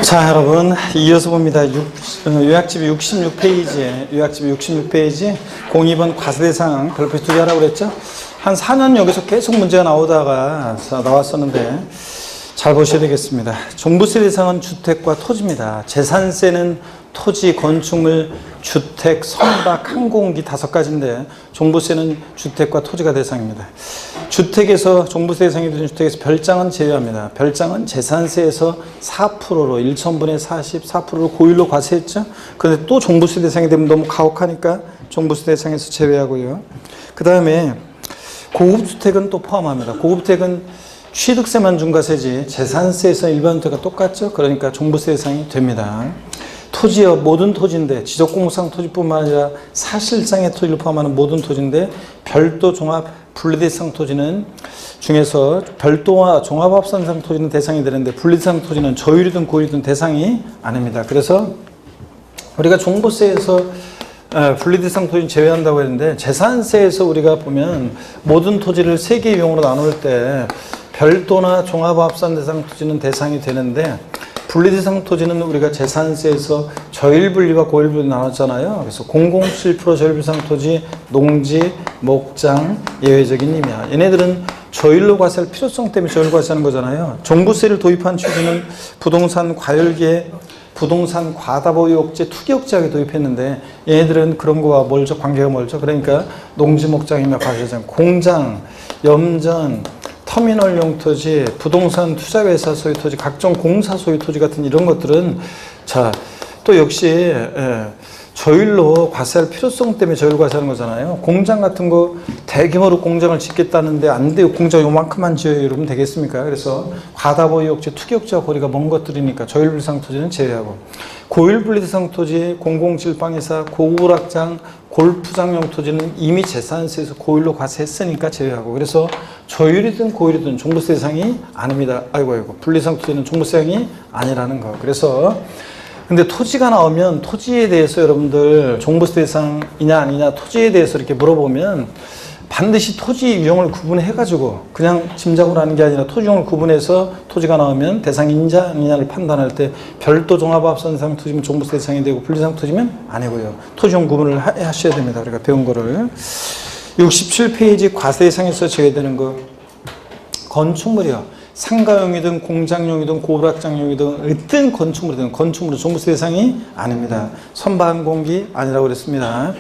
자, 여러분, 이어서 봅니다. 요약집 66페이지 02번 과세대상 별표 2개 하라고 그랬죠? 한 4년 여기서 계속 문제가 나오다가 나왔었는데 잘 보셔야 되겠습니다. 종부세 대상은 주택과 토지입니다. 재산세는 토지, 건축물, 주택, 선박, 항공기 5가지인데 종부세는 주택과 토지가 대상입니다. 주택에서 종부세 대상이 되는 주택에서 별장은 제외합니다. 별장은 재산세에서 4%로 1,000분의 40, 4%로 고율로 과세했죠. 그런데 또 종부세 대상이 되면 너무 가혹하니까 종부세 대상에서 제외하고요. 그 다음에 고급주택은 또 포함합니다. 고급주택은 취득세만 중과세지 재산세에서 일반 주택과 똑같죠. 그러니까 종부세 대상이 됩니다. 토지요, 모든 토지인데 지적공무상 토지뿐만 아니라 사실상의 토지를 포함하는 모든 토지인데 별도 종합 분리대상 토지는 중에서 별도와 종합합산상 토지는 대상이 되는데 분리대상 토지는 저율이든 고율이든 대상이 아닙니다. 그래서 우리가 종부세에서 분리대상 토지는 제외한다고 했는데 재산세에서 우리가 보면 모든 토지를 3개 유형으로 나눌 때 별도나 종합합산대상 토지는 대상이 되는데 분리대상 토지는 우리가 재산세에서 저일분리와 고일분리 나눴잖아요. 그래서 007% 저일분리상 토지, 농지, 목장, 예외적인 임야. 얘네들은 저일로 과세할 필요성 때문에 저일로 과세하는 거잖아요. 종부세를 도입한 취지는 부동산 과열기에 부동산 과다보유억제, 투기억제하게 도입했는데 얘네들은 그런 거와 멀죠. 관계가 멀죠. 그러니까 농지, 목장, 임야 과세하잖아요. 공장, 염전, 터미널용 토지, 부동산 투자회사 소유 토지, 각종 공사 소유 토지 같은 이런 것들은 자, 또 역시 저율로 과세할 필요성 때문에 저율 과세하는 거잖아요. 공장 같은 거 대규모로 공장을 짓겠다는데 안 돼요. 공장 요만큼만 지어요. 이러면 되겠습니까? 그래서 과다보유억제, 투기억제와 거리가 먼 것들이니까 저율분리대상 토지는 제외하고 고율분리대상 토지, 공공질방회사, 고구락장, 골프장용 토지는 이미 재산세에서 고율로 과세했으니까 제외하고 그래서 저율이든 고율이든 종부세 대상이 아닙니다. 아이고 분리대상 토지는 종부세 대상이 아니라는 거. 그래서 근데 토지가 나오면 토지에 대해서 여러분들 종부세 대상이냐 아니냐 토지에 대해서 이렇게 물어보면 반드시 토지 유형을 구분해 가지고 그냥 짐작으로 하는 게 아니라 토지 유형을 구분해서 토지가 나오면 대상인자 아니냐를 판단할 때 별도 종합합산대상 토지면 종부세 대상이 되고 분리대상 토지면 아니고요. 토지 유형 구분을 하셔야 됩니다. 우리가 배운 거를 67페이지 과세 대상에서 제외되는 거 건축물이요. 상가용이든 공장용이든 고부락장용이든 어떤 건축물이든 건축물은 종부세 대상이 아닙니다. 선박항공기 아니라고 그랬습니다.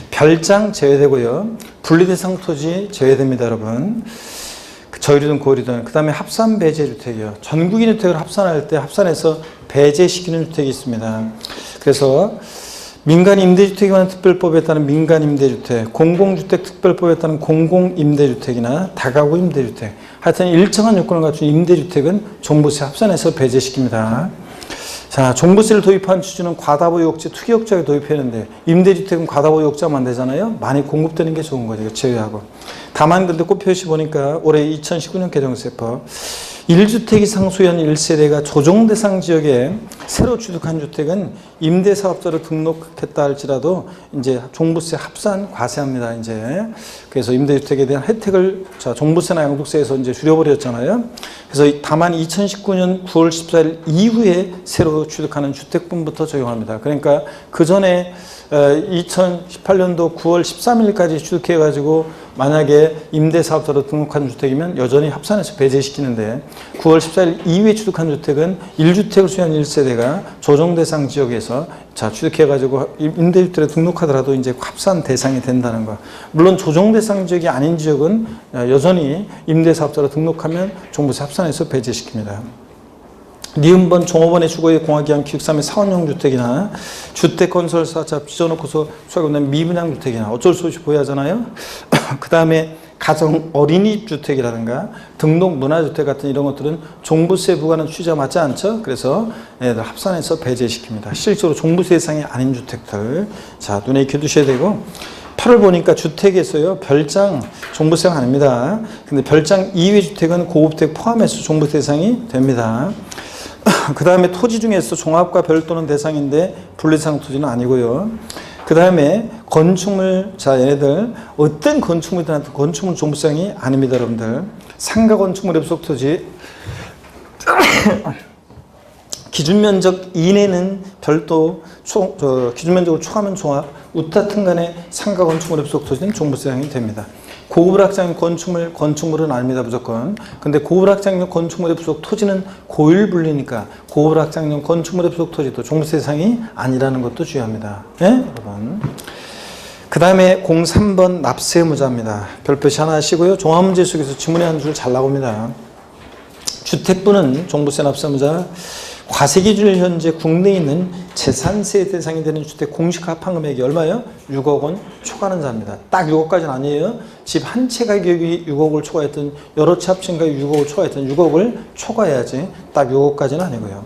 별장 제외되고요. 분리대상 토지 제외됩니다, 여러분. 저율이든 고율이든. 그 다음에 합산 배제주택이요. 전국인 주택을 합산할 때 합산해서 배제시키는 주택이 있습니다. 그래서 민간 임대주택에 관한 특별법에 따른 민간 임대주택, 공공주택 특별법에 따른 공공임대주택이나 다가구 임대주택, 하여튼 일정한 요건을 갖춘 임대주택은 종부세 합산해서 배제시킵니다. 자, 종부세를 도입한 취지는 과다보유억제, 투기억제에 도입했는데 임대주택은 과다보유억제하면 안 되잖아요. 많이 공급되는 게 좋은 거죠. 제외하고. 다만 근데 꼭 표시 보니까 올해 2019년 개정세법 1주택 이상 소유한 1세대가 조정대상 지역에 새로 취득한 주택은 임대사업자로 등록했다 할지라도 이제 종부세 합산 과세합니다. 이제 그래서 임대주택에 대한 혜택을 종부세나 양도세에서 이제 줄여버렸잖아요. 그래서 다만 2019년 9월 14일 이후에 새로 취득하는 주택분부터 적용합니다. 그러니까 그 전에 2018년도 9월 13일까지 취득해가지고 만약에 임대사업자로 등록한 주택이면 여전히 합산해서 배제시키는데 9월 14일 이후에 취득한 주택은 1주택을 소유한 1세대가 조정대상 지역에서 취득해가지고 임대주택에 등록하더라도 이제 합산 대상이 된다는 거. 물론 조정대상 지역이 아닌 지역은 여전히 임대사업자로 등록하면 종부세 합산해서 배제시킵니다. 니은번 종업원의 주거의 공학기한 기획3의 사원용 주택이나 주택건설사자 빚어놓고서 수익을 미분양 주택이나 어쩔 수 없이 보유하잖아요. 그 다음에 가정 어린이 주택이라든가 등록 문화주택 같은 이런 것들은 종부세 부과는 취지가 맞지 않죠. 그래서 얘네들 합산해서 배제시킵니다. 실제로 종부세 대상이 아닌 주택들 자 눈에 익혀 두셔야 되고 8을 보니까 주택에서요 별장 종부세가 아닙니다. 근데 별장 이외 주택은 고급주택 포함해서 종부세 대상이 됩니다. 그 다음에 토지 중에서 종합과 별도는 대상인데 분리대상 토지는 아니고요. 그 다음에 건축물, 자 얘네들 어떤 건축물이든 건축물 종부세상이 아닙니다, 여러분들. 상가 건축물의 부속 토지 기준 면적 이내는 별도 기준 면적을 초과하면 종합, 우타튼 간의 상가 건축물의 부속 토지는 종부세 대상이 됩니다. 고불확장용 건축물은 아닙니다, 무조건. 근데 고불확장용 건축물의 부속 토지는 고일분리니까 고불확장용 건축물의 부속 토지도 종부세 대상이 아니라는 것도 주의합니다. 예? 여러분. 그 다음에 03번 납세의무자입니다. 별표시 하나 하시고요. 종합문제 속에서 지문이 한 줄 잘 나옵니다. 주택부는 종부세 납세의무자, 과세기준일 현재 국내에 있는 재산세 대상이 되는 주택 공시가 합한 금액이 얼마예요? 6억 원 초과하는 자입니다. 딱 6억까지는 아니에요. 집 한 채 가격이 6억을 초과했던, 여러 채 합친 가격이 6억을 초과했던 6억을 초과해야지 딱 6억까지는 아니고요.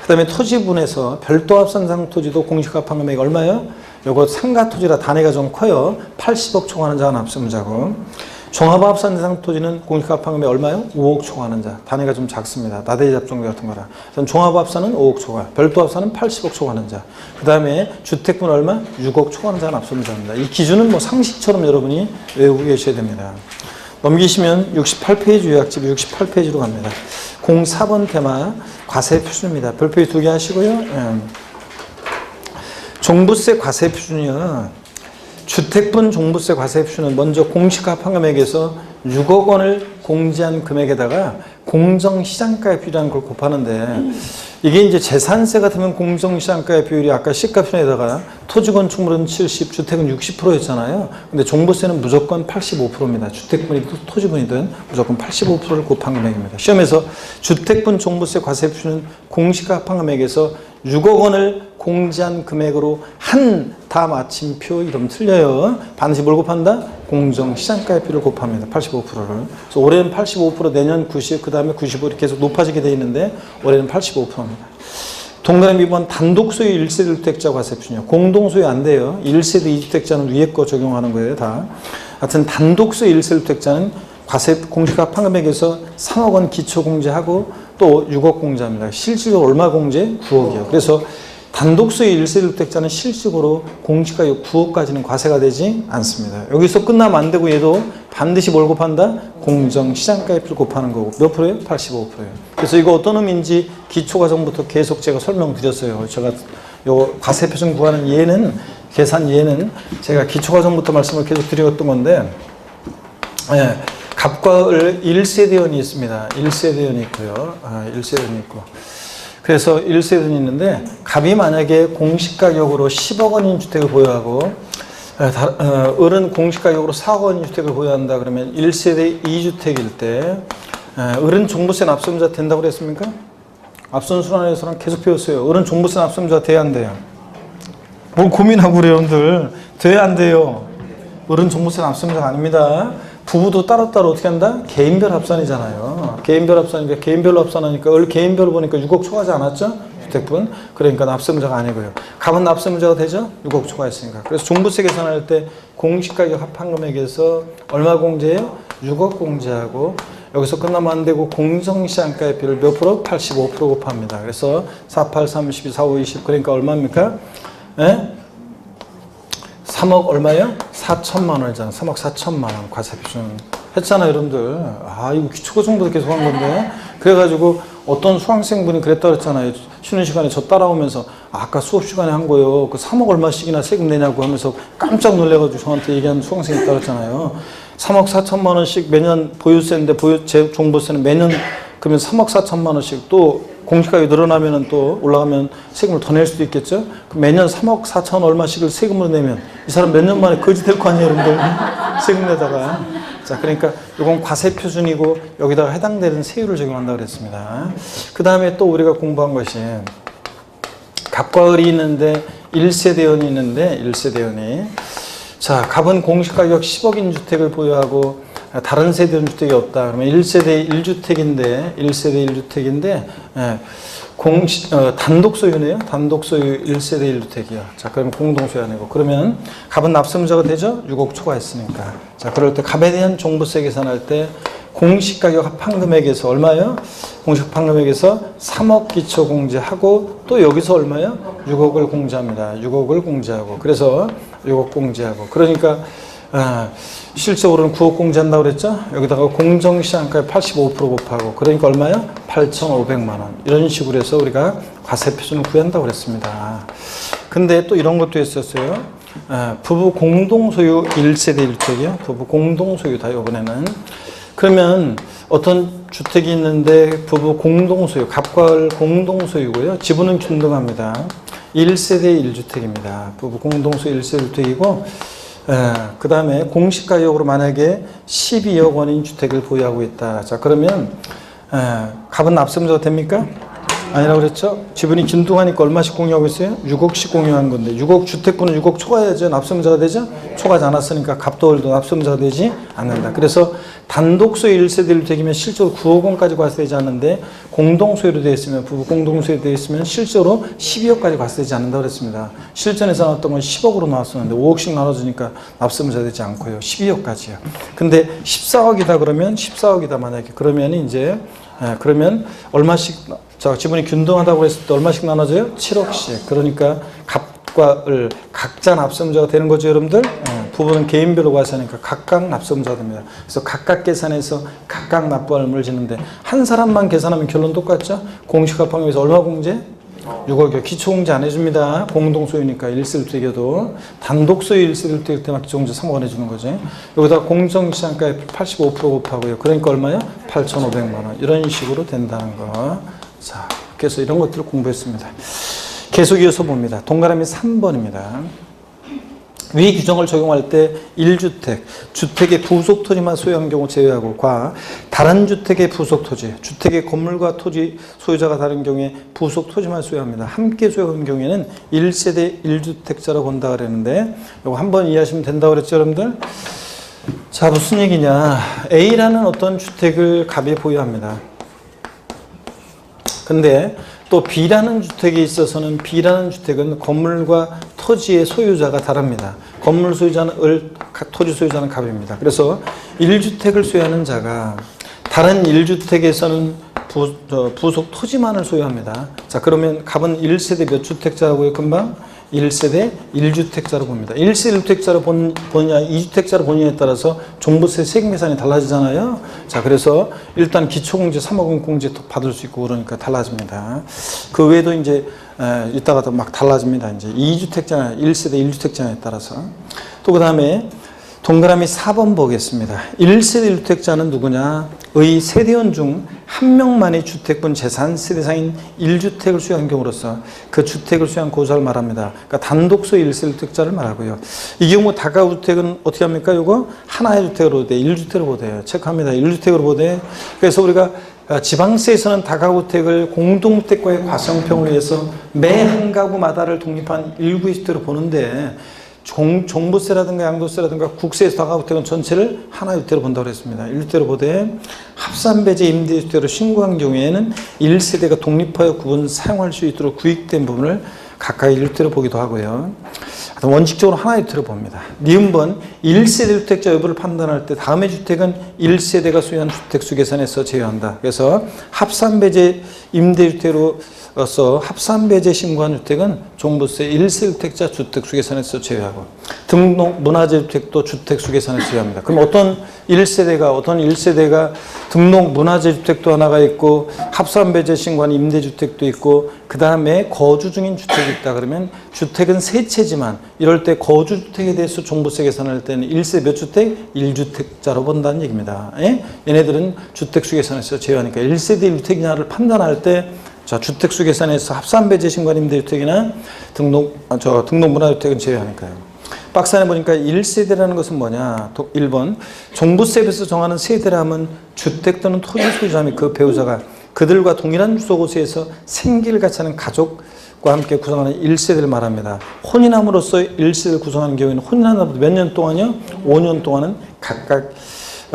그 다음에 토지분에서 별도 합산상 토지도 공시가 합한 금액이 얼마예요? 요거 상가 토지라 단위가 좀 커요. 80억 초과하는 자가 납세의무자고, 종합합산 대상 토지는 공시가 합한 금액이 얼마예요? 5억 초과하는 자. 단위가 좀 작습니다. 나대지 잡종대 같은 거라. 종합합산은 5억 초과, 별도합산은 80억 초과하는 자. 그 다음에 주택분 얼마? 6억 초과하는 자가 납세의무자입니다. 이 기준은 뭐 상식처럼 여러분이 외우고 계셔야 됩니다. 넘기시면 68페이지 요약집 68페이지로 갑니다. 04번 테마 과세 표준입니다. 별표에 2개 하시고요. 종부세 과세 표준이요. 주택분 종부세 과세 표준은 먼저 공시가 합한 금액에서 6억 원을 공제한 금액에다가 공정시장가의 비율이라는 걸 곱하는데, 이게 이제 재산세 같으면 공정시장가의 비율이 아까 시가편에다가 토지 건축물은 70, 주택은 60%였잖아요. 근데 종부세는 무조건 85%입니다. 주택분이든 토지분이든 무조건 85%를 곱한 금액입니다. 시험에서 주택분 종부세 과세 표준은 공시가 합한 금액에서 6억 원을 공제한 금액으로 한 다 마침표 이러면 틀려요. 반드시 뭘 곱한다? 공정시장가의 비율을 곱합니다. 85%를. 그래서 올해는 85%, 내년 90, 그 다음에 95 이렇게 계속 높아지게 되어 있는데 올해는 85%입니다. 동그라미 2번 단독 소유 1세대 1주택자 과세 표준이요. 공동 소유 안 돼요. 1세대 2주택자는 위에 거 적용하는 거예요, 다. 하여튼 단독 소유 1세대 1주택자는 과세 공시가 합한 금액에서 3억 원 기초 공제하고 또 6억 공제합니다. 실질적으로 얼마 공제? 9억이요. 그래서 단독 소유 1세대 1주택자는 실질적으로 공시가격 9억까지는 과세가 되지 않습니다. 여기서 끝나면 안 되고 얘도 반드시 뭘 곱한다? 공정시장가의 비율 곱하는 거고. 몇 프로예요? 85%예요. 그래서 이거 어떤 의미인지 기초과정부터 계속 제가 설명드렸어요. 제가 요 과세 표준 구하는 예는, 계산 예는 제가 기초과정부터 말씀을 계속 드렸던 건데, 예, 갑과 을 1세대원이 있습니다. 1세대원이 있고요. 1세대원이 있고. 그래서 1세대원이 있는데, 갑이 만약에 공시가격으로 10억 원인 주택을 보유하고, 을은 공시가격으로 4억 원인 주택을 보유한다 그러면 1세대 2주택일 때, 을은 종부세 납세의무자 된다고 그랬습니까? 앞선 순환에서는 계속 배웠어요. 을은 종부세 납세의무자 돼야 안 돼요? 뭘 고민하고 그래요, 여러분들. 돼야 안 돼요? 을은 종부세 납세의무자가 아닙니다. 부부도 따로따로 어떻게 한다? 개인별 합산이잖아요. 개인별 합산이니까 개인별로 합산하니까 을 개인별로 보니까 6억 초과하지 않았죠? 주택분. 그러니까 납세의무자가 아니고요. 갑은 납세의무자가 되죠? 6억 초과했으니까. 그래서 종부세 계산할 때 공시가격 합한 금액에서 얼마 공제해요? 6억 공제하고, 여기서 끝나면 안 되고 공정시장가의 비율 몇 프로? 85% 곱합니다. 그래서 4, 8, 32, 4, 5, 20 그러니까 얼마입니까? 예? 3억 얼마예요? 4천만 원이잖아. 3억 4천만 원 과세 표준 했잖아요, 여러분들. 아, 이거 기초과정부터 계속 한 건데. 그래가지고 어떤 수강생분이 그랬다 그랬잖아요. 쉬는 시간에 저 따라오면서 아까 수업 시간에 한 거요. 그 3억 얼마씩이나 세금 내냐고 하면서 깜짝 놀래가지고 저한테 얘기하는 수강생이 있다 그랬잖아요. 3억 4천만 원씩 매년 보유세인데 제 종부세는 매년 그러면 3억 4천만 원씩 또 공시가격이 늘어나면 또 올라가면 세금을 더 낼 수도 있겠죠? 그럼 매년 3억 4천 얼마씩을 세금으로 내면 이 사람 몇 년 만에 거지 될 거 아니에요, 여러분들? 세금 내다가. 자, 그러니까 이건 과세 표준이고 여기다가 해당되는 세율을 적용한다고 그랬습니다. 그 다음에 또 우리가 공부한 것이 갑과 을이 있는데 1세대원이 있는데 1세대원이 자, 갑은 공시가격 10억인 주택을 보유하고 다른 세대는 주택이 없다. 그러면 1세대 1주택인데 1세대 1주택인데 단독 소유네요. 단독 소유 1세대 1주택이야. 자, 그러면 공동 소유 아니고. 그러면 갑은 납세의무자가 되죠? 6억 초과했으니까. 자, 그럴 때 갑에 대한 종부세 계산할 때 공시가격 합한 금액에서 얼마예요? 공시가격 합한 금액에서 3억 기초 공제하고 또 여기서 얼마예요? 6억을 공제합니다. 6억을 공제하고. 그래서 6억 공제하고. 그러니까 실적으로는 9억 공제한다고 그랬죠? 여기다가 공정시장가의 85% 곱하고, 그러니까 얼마요? 8,500만 원. 이런 식으로 해서 우리가 과세 표준을 구한다고 그랬습니다. 근데 또 이런 것도 있었어요. 부부 공동소유 1세대 1주택이요. 부부 공동소유다, 이번에는. 그러면 어떤 주택이 있는데 부부 공동소유, 갑과 을 공동소유고요. 지분은 균등합니다. 1세대 1주택입니다. 부부 공동소유 1세대 1주택이고, 그 다음에 공시가격으로 만약에 12억 원인 주택을 보유하고 있다. 자, 그러면 갑은 납세자가 됩니까? 아니라고 그랬죠? 지분이 균등하니까 얼마씩 공유하고 있어요? 6억씩 공유한 건데, 6억 주택분은 6억 초과해야죠. 납세자가 되죠? 초과하지 않았으니까 갑도월도 납세자가 되지 않는다. 그래서 단독소유 1세대 1주택이면 실제로 9억 원까지 과세되지 않는데, 공동소유로 되어 있으면, 부부 공동소유로 되어 있으면 실제로 12억까지 과세되지 않는다고 그랬습니다. 실전에서 나왔던 건 10억으로 나왔었는데 5억씩 나눠주니까 납세자 되지 않고요. 12억까지요. 근데 14억이다 그러면, 14억이다 만약에, 그러면 이제 그러면 얼마씩, 자, 지분이 균등하다고 했을 때 얼마씩 나눠져요? 7억씩. 그러니까 갑과 을 각자 납세자가 되는 거죠, 여러분들. 부부는 개인별로 과세하니까 각각 납세자가 됩니다. 그래서 각각 계산해서 각각 납부할 지는데, 한 사람만 계산하면 결론 똑같죠? 공시가평에서 얼마 공제? 6억이요. 기초공제 안 해줍니다. 공동소유니까 1세대주택이어도. 단독소유 1세대주택일 때만 기초공제 3억 원 해주는 거죠. 여기다 공정시장가에 85% 곱하고요. 그러니까 얼마요? 8,500만 원. 이런 식으로 된다는 거. 자, 그래서 이런 것들을 공부했습니다. 계속 이어서 봅니다. 동그라미 3번입니다. 위 규정을 적용할 때 1주택, 주택의 부속 토지만 소유한 경우 제외하고, 과 다른 주택의 부속 토지, 주택의 건물과 토지 소유자가 다른 경우에 부속 토지만 소유합니다. 함께 소유한 경우에는 1세대 1주택자로 본다 그랬는데, 이거 한번 이해하시면 된다고 그랬죠, 여러분들? 자, 무슨 얘기냐. A라는 어떤 주택을 갑이 보유합니다. 근데 또 B라는 주택에 있어서는, B라는 주택은 건물과 토지의 소유자가 다릅니다. 건물 소유자는 을, 토지 소유자는 갑입니다. 그래서 1주택을 소유하는 자가 다른 1주택에서는 부속 토지만을 소유합니다. 자, 그러면 갑은 1세대 몇 주택자라고요? 금방 1세대 1주택자로 봅니다. 1세대 1주택자로 보느냐 2주택자로 보느냐에 따라서 종부세 세금 계산이 달라지잖아요. 자, 그래서 일단 기초공제 3억 원 공제 받을 수 있고 그러니까 달라집니다. 그 외에도 이제 이따가도 막 달라집니다. 이제 2주택자, 1세대 1주택자에 따라서. 또 그 다음에 동그라미 4번 보겠습니다. 1세대 1주택자는 누구냐? 의 세대원 중 한 명만이 주택분 재산 세대상인 1주택을 수여한 경우로서 그 주택을 수여한 고사를 말합니다. 그러니까 단독소유 1세대 1주택자를 말하고요. 이 경우 다가구주택은 어떻게 합니까? 이거 하나의 주택으로 보되 1주택으로 보대요. 체크합니다. 1주택으로 보대. 그래서 우리가 지방세에서는 다가구택을 공동주택과의 과세형평을 위해서 매 한 가구마다를 독립한 1구주택으로 보는데, 종부세라든가 양도세라든가 국세에서 다가구택은 전체를 하나의 주택으로 본다고 했습니다. 1주택으로 보되 합산배제 임대주택으로 신고한 경우에는 1세대가 독립하여 구분 사용할 수 있도록 구획된 부분을 각각 1주택으로 보기도 하고요. 원칙적으로 하나의 주택으로 봅니다. 니은번 1세대 주택자 여부를 판단할 때 다음의 주택은 1세대가 소유한 주택수 계산에서 제외한다. 그래서 합산배제 임대주택으로 합산배제 신고한 주택은 종부세 1세대주택자 주택수 계산에서 제외하고, 등록 문화재 주택도 주택수 계산에서 제외합니다. 그럼 어떤 1세대가 등록 문화재 주택도 하나가 있고 합산배제 신고한 임대주택도 있고 그 다음에 거주 중인 주택이 있다 그러면, 주택은 세 채지만 이럴 때 거주주택에 대해서 종부세 계산할 때는 1세 몇 주택? 1주택자로 본다는 얘기입니다. 예? 얘네들은 주택수 계산에서 제외하니까 1세대 1주택이냐를 판단할 때, 자, 주택수 계산에서 합산배제 신고한 임대주택이나 등록 문화주택은 제외하니까요. 박스 안에 보니까 1세대라는 것은 뭐냐? 1번 종부세에서 정하는 세대라면 주택 또는 토지 소유자 및 그 배우자가 그들과 동일한 주소 곳에서 생계를 같이 하는 가족과 함께 구성하는 1세대를 말합니다. 혼인함으로써 1세대를 구성하는 경우에는 혼인한 날부터 몇 년 동안요? 5년 동안은 각각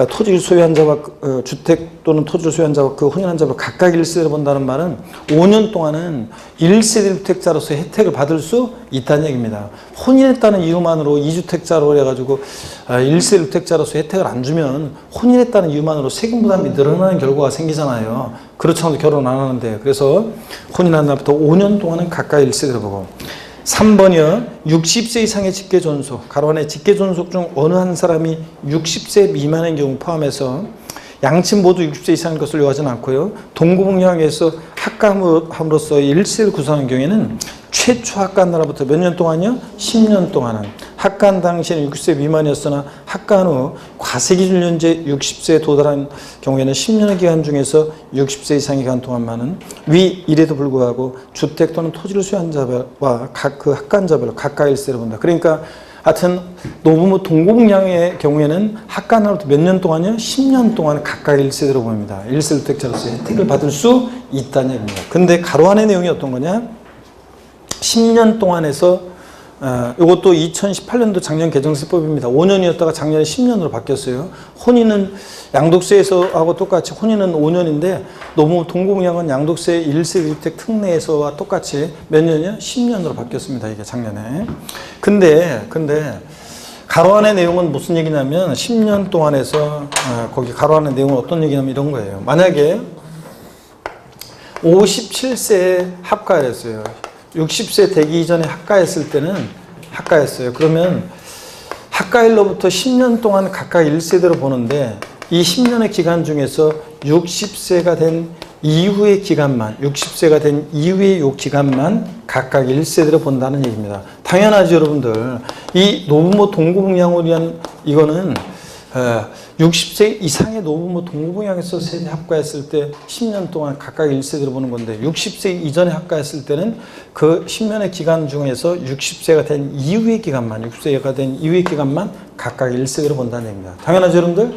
토지를 소유한 자와 주택 또는 토지를 소유한 자와 그 혼인한 자와 각각 1세대를 본다는 말은 5년 동안은 1세대 주택자로서 혜택을 받을 수 있다는 얘기입니다. 혼인했다는 이유만으로 2주택자로 해가지고 1세대 주택자로서 혜택을 안 주면 혼인했다는 이유만으로 세금 부담이 늘어나는 결과가 생기잖아요. 그렇지 않아도 결혼 안 하는데. 그래서 혼인한 날부터 5년 동안은 각각 1세대를 보고, 3번이요. 60세 이상의 직계존속, 가로 안에 직계존속 중 어느 한 사람이 60세 미만인 경우 포함해서 양친 모두 60세 이상인 것을 요하지는 않고요. 동고북량에서 합감으로써 일세를 구성하는 경우에는 최초 합간 날로부터 몇 년 동안요? 10년 동안은 합간 당시에는 60세 미만이었으나 합간 후 과세기준 현재 60세에 도달한 경우에는 10년의 기간 중에서 60세 이상의 기간 동안만은 위 일에도 불구하고 주택 또는 토지를 소유한 자와 각 그 합간자별로 각각 일세를 본다. 그러니까 하여튼 노부모 동고북량의 경우에는 합간 날로부터 몇 년 동안요? 10년 동안 각각 일세대로 봅니다. 일세주택자로서 혜택을 받을 수 있다는 얘기입니다. 근데 가로 안의 내용이 어떤 거냐? 10년 동안에서 이것도 2018년도 작년 개정세법입니다. 5년이었다가 작년에 10년으로 바뀌었어요. 혼인은 양도세에서 하고 똑같이 혼인은 5년인데 너무 동고북량은 양도세 1세주택 특례에서와 똑같이 몇 년이요? 10년으로 바뀌었습니다. 이게 작년에. 근데 가로 안의 내용은 무슨 얘기냐면 10년 동안에서 거기 가로 안의 내용은 어떤 얘기냐면 이런 거예요. 만약에 57세에 합가했어요. 60세 되기 이전에 합가했을 때는 합가했어요. 그러면 합가일로부터 10년 동안 각각 1세대로 보는데 이 10년의 기간 중에서 60세가 된 이후의 기간만, 60세가 된 이후의 요 기간만 각각 1세대로 본다는 얘기입니다. 당연하죠, 여러분들. 이 노부모 동고북량을 위한 이거는 60세 이상의 노부모 동고북량에서 세대 합가했을 때 10년 동안 각각 1세대로 보는 건데 60세 이전에 합가했을 때는 그 10년의 기간 중에서 60세가 된 이후의 기간만, 60세가 된 이후의 기간만 각각 1세대로 본다는 얘기입니다. 당연하죠, 여러분들?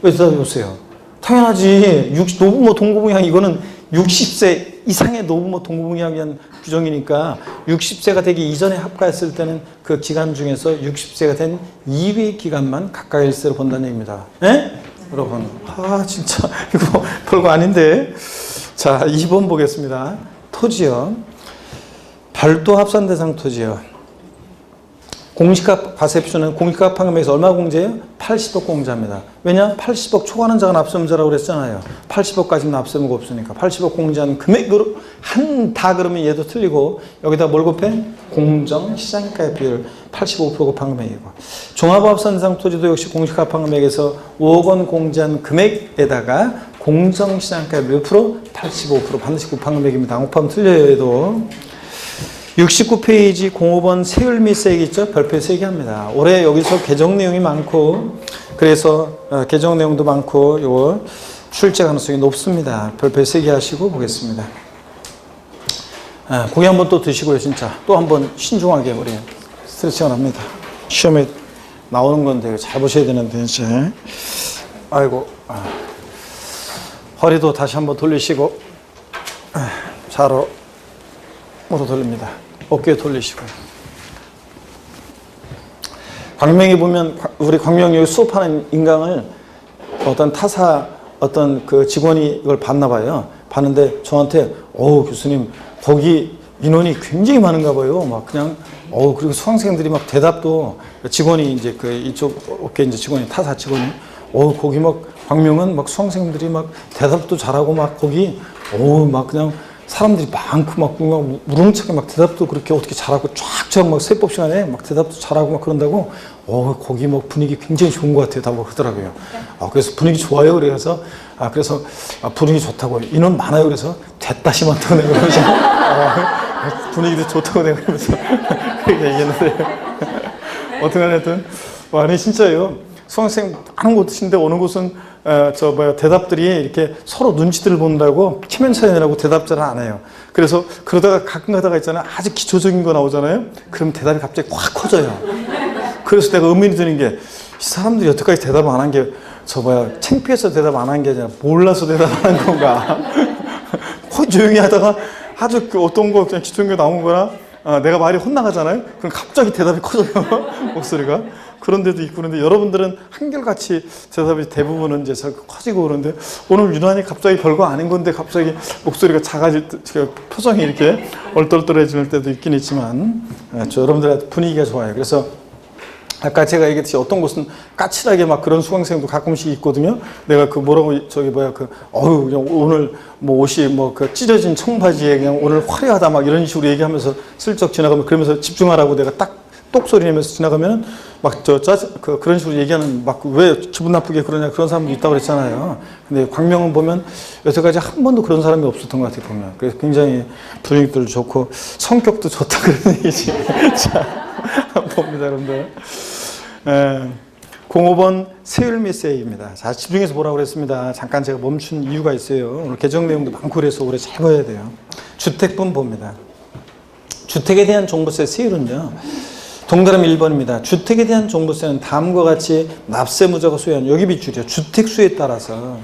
왜 대답해 보세요? 당연하지. 노부모 동고북량 이거는 60세 이상의 노부모 동고북량에 대한 규정이니까 60세가 되기 이전에 합가했을 때는 그 기간 중에서 60세가 된 이후의 기간만 각각 일세로 본다는 얘기입니다. 예? 여러분, 진짜 이거 별거 아닌데. 자, 2번 보겠습니다. 토지요. 별도 합산 대상 토지요. 공시가 과세표는 공시가 합한금액에서 얼마 공제예요? 80억 공제합니다. 왜냐? 80억 초과하는 자가 납세의무자라고 그랬잖아요. 80억까지는 납세의무가 없으니까 80억 공제하는 금액으로 한다 그러면 얘도 틀리고 여기다 뭘 곱해? 공정시장가의 비율 85% 곱한 금액이고 종합합산대상 토지도 역시 공시가 합한금액에서 5억 원 공제한 금액에다가 공정시장가의 몇 프로? 85% 반드시 곱한 금액입니다. 곱하면 틀려요 얘도. 69페이지 05번 세율 및 세액 있죠? 별표 3개 합니다. 올해 여기서 개정 내용이 많고 그래서 개정 내용도 많고 요 출제 가능성이 높습니다. 별표 3개 하시고 보겠습니다. 고기 한번 또 드시고요. 진짜 또 한번 신중하게 우리 스트레칭을 합니다. 시험에 나오는 건데 잘 보셔야 되는데 이제 아이고 허리도 다시 한번 돌리시고 좌로 으로 돌립니다. 어깨 돌리시고요. 광명이 보면 우리 광명이 수업하는 인강을 어떤 타사 어떤 그 직원이 이걸 봤나 봐요. 봤는데 저한테 교수님 거기 인원이 굉장히 많은가 봐요. 막 그냥 그리고 수강생들이 막 대답도 직원이 이제 그 이쪽 어깨 이제 직원이 타사 직원이 거기 막 광명은 막 수강생들이 막 대답도 잘하고 막 거기 막 그냥 사람들이 많고 막 무릉차게 막 대답도 그렇게 어떻게 잘하고 쫙쫙 막 세법 시간에 막 대답도 잘하고 막 그런다고 거기 막 분위기 굉장히 좋은 것 같아요. 다고 그러더라고요. 그래서 분위기 좋아요. 그래서 그래서 분위기 좋다고 인원 많아요. 그래서 됐다 심었다고 내가 그러면서 분위기도 좋다고 내가 그러면서 그렇게 얘기했는데 어떻게 하여튼 아니 진짜예요. 수강생 많은 곳인데 어느 곳은 대답들이 이렇게 서로 눈치들을 본다고 키면차이라고 대답 잘 안 해요. 그래서 그러다가 가끔 가다가 있잖아요. 아주 기초적인 거 나오잖아요. 그럼 대답이 갑자기 확 커져요. 그래서 내가 의문이 드는 게 이 사람들이 여태까지 대답 안 한 게 창피해서 대답 안 한 게 아니라 몰라서 대답 안 한 건가. 거의 조용히 하다가 아주 어떤 거 그냥 기초적인 거 나온 거나 내가 말이 혼나가잖아요. 그럼 갑자기 대답이 커져요. 목소리가. 그런 데도 있고 그런데 여러분들은 한결같이 대답이 대부분은 이제 커지고 그러는데 오늘 유난히 갑자기 별거 아닌 건데 갑자기 목소리가 작아질 때 표정이 이렇게 얼떨떨해질 때도 있긴 있지만 여러분들한테 분위기가 좋아요. 그래서 아까 제가 얘기했듯이 어떤 곳은 까칠하게 막 그런 수강생도 가끔씩 있거든요. 내가 그 뭐라고 저기 뭐야 그 어유 그냥 오늘 뭐 옷이 뭐 그 찢어진 청바지에 그냥 오늘 화려하다 막 이런 식으로 얘기하면서 슬쩍 지나가면 그러면서 집중하라고 내가 딱 똑소리 내면서 지나가면은 막 그런 식으로 얘기하는 막 왜 기분 나쁘게 그러냐 그런 사람도 있다고 그랬잖아요. 근데 광명은 보면 여태까지 한 번도 그런 사람이 없었던 것 같아요, 보면. 그래서 굉장히 분위기도 좋고 성격도 좋다 그런 얘기지. 자, 봅니다, 여러분들. 05번 세율미세입니다. 자, 집중해서 보라고 그랬습니다. 잠깐 제가 멈춘 이유가 있어요. 오늘 개정 내용도 많고 그래서 올해 잘 봐야 돼요. 주택분 봅니다. 주택에 대한 종부세 세율은요. 동그라미 1번입니다. 주택에 대한 종부세는 다음과 같이 납세무자가 소유한 여기 빗줄이요. 주택수에 따라서.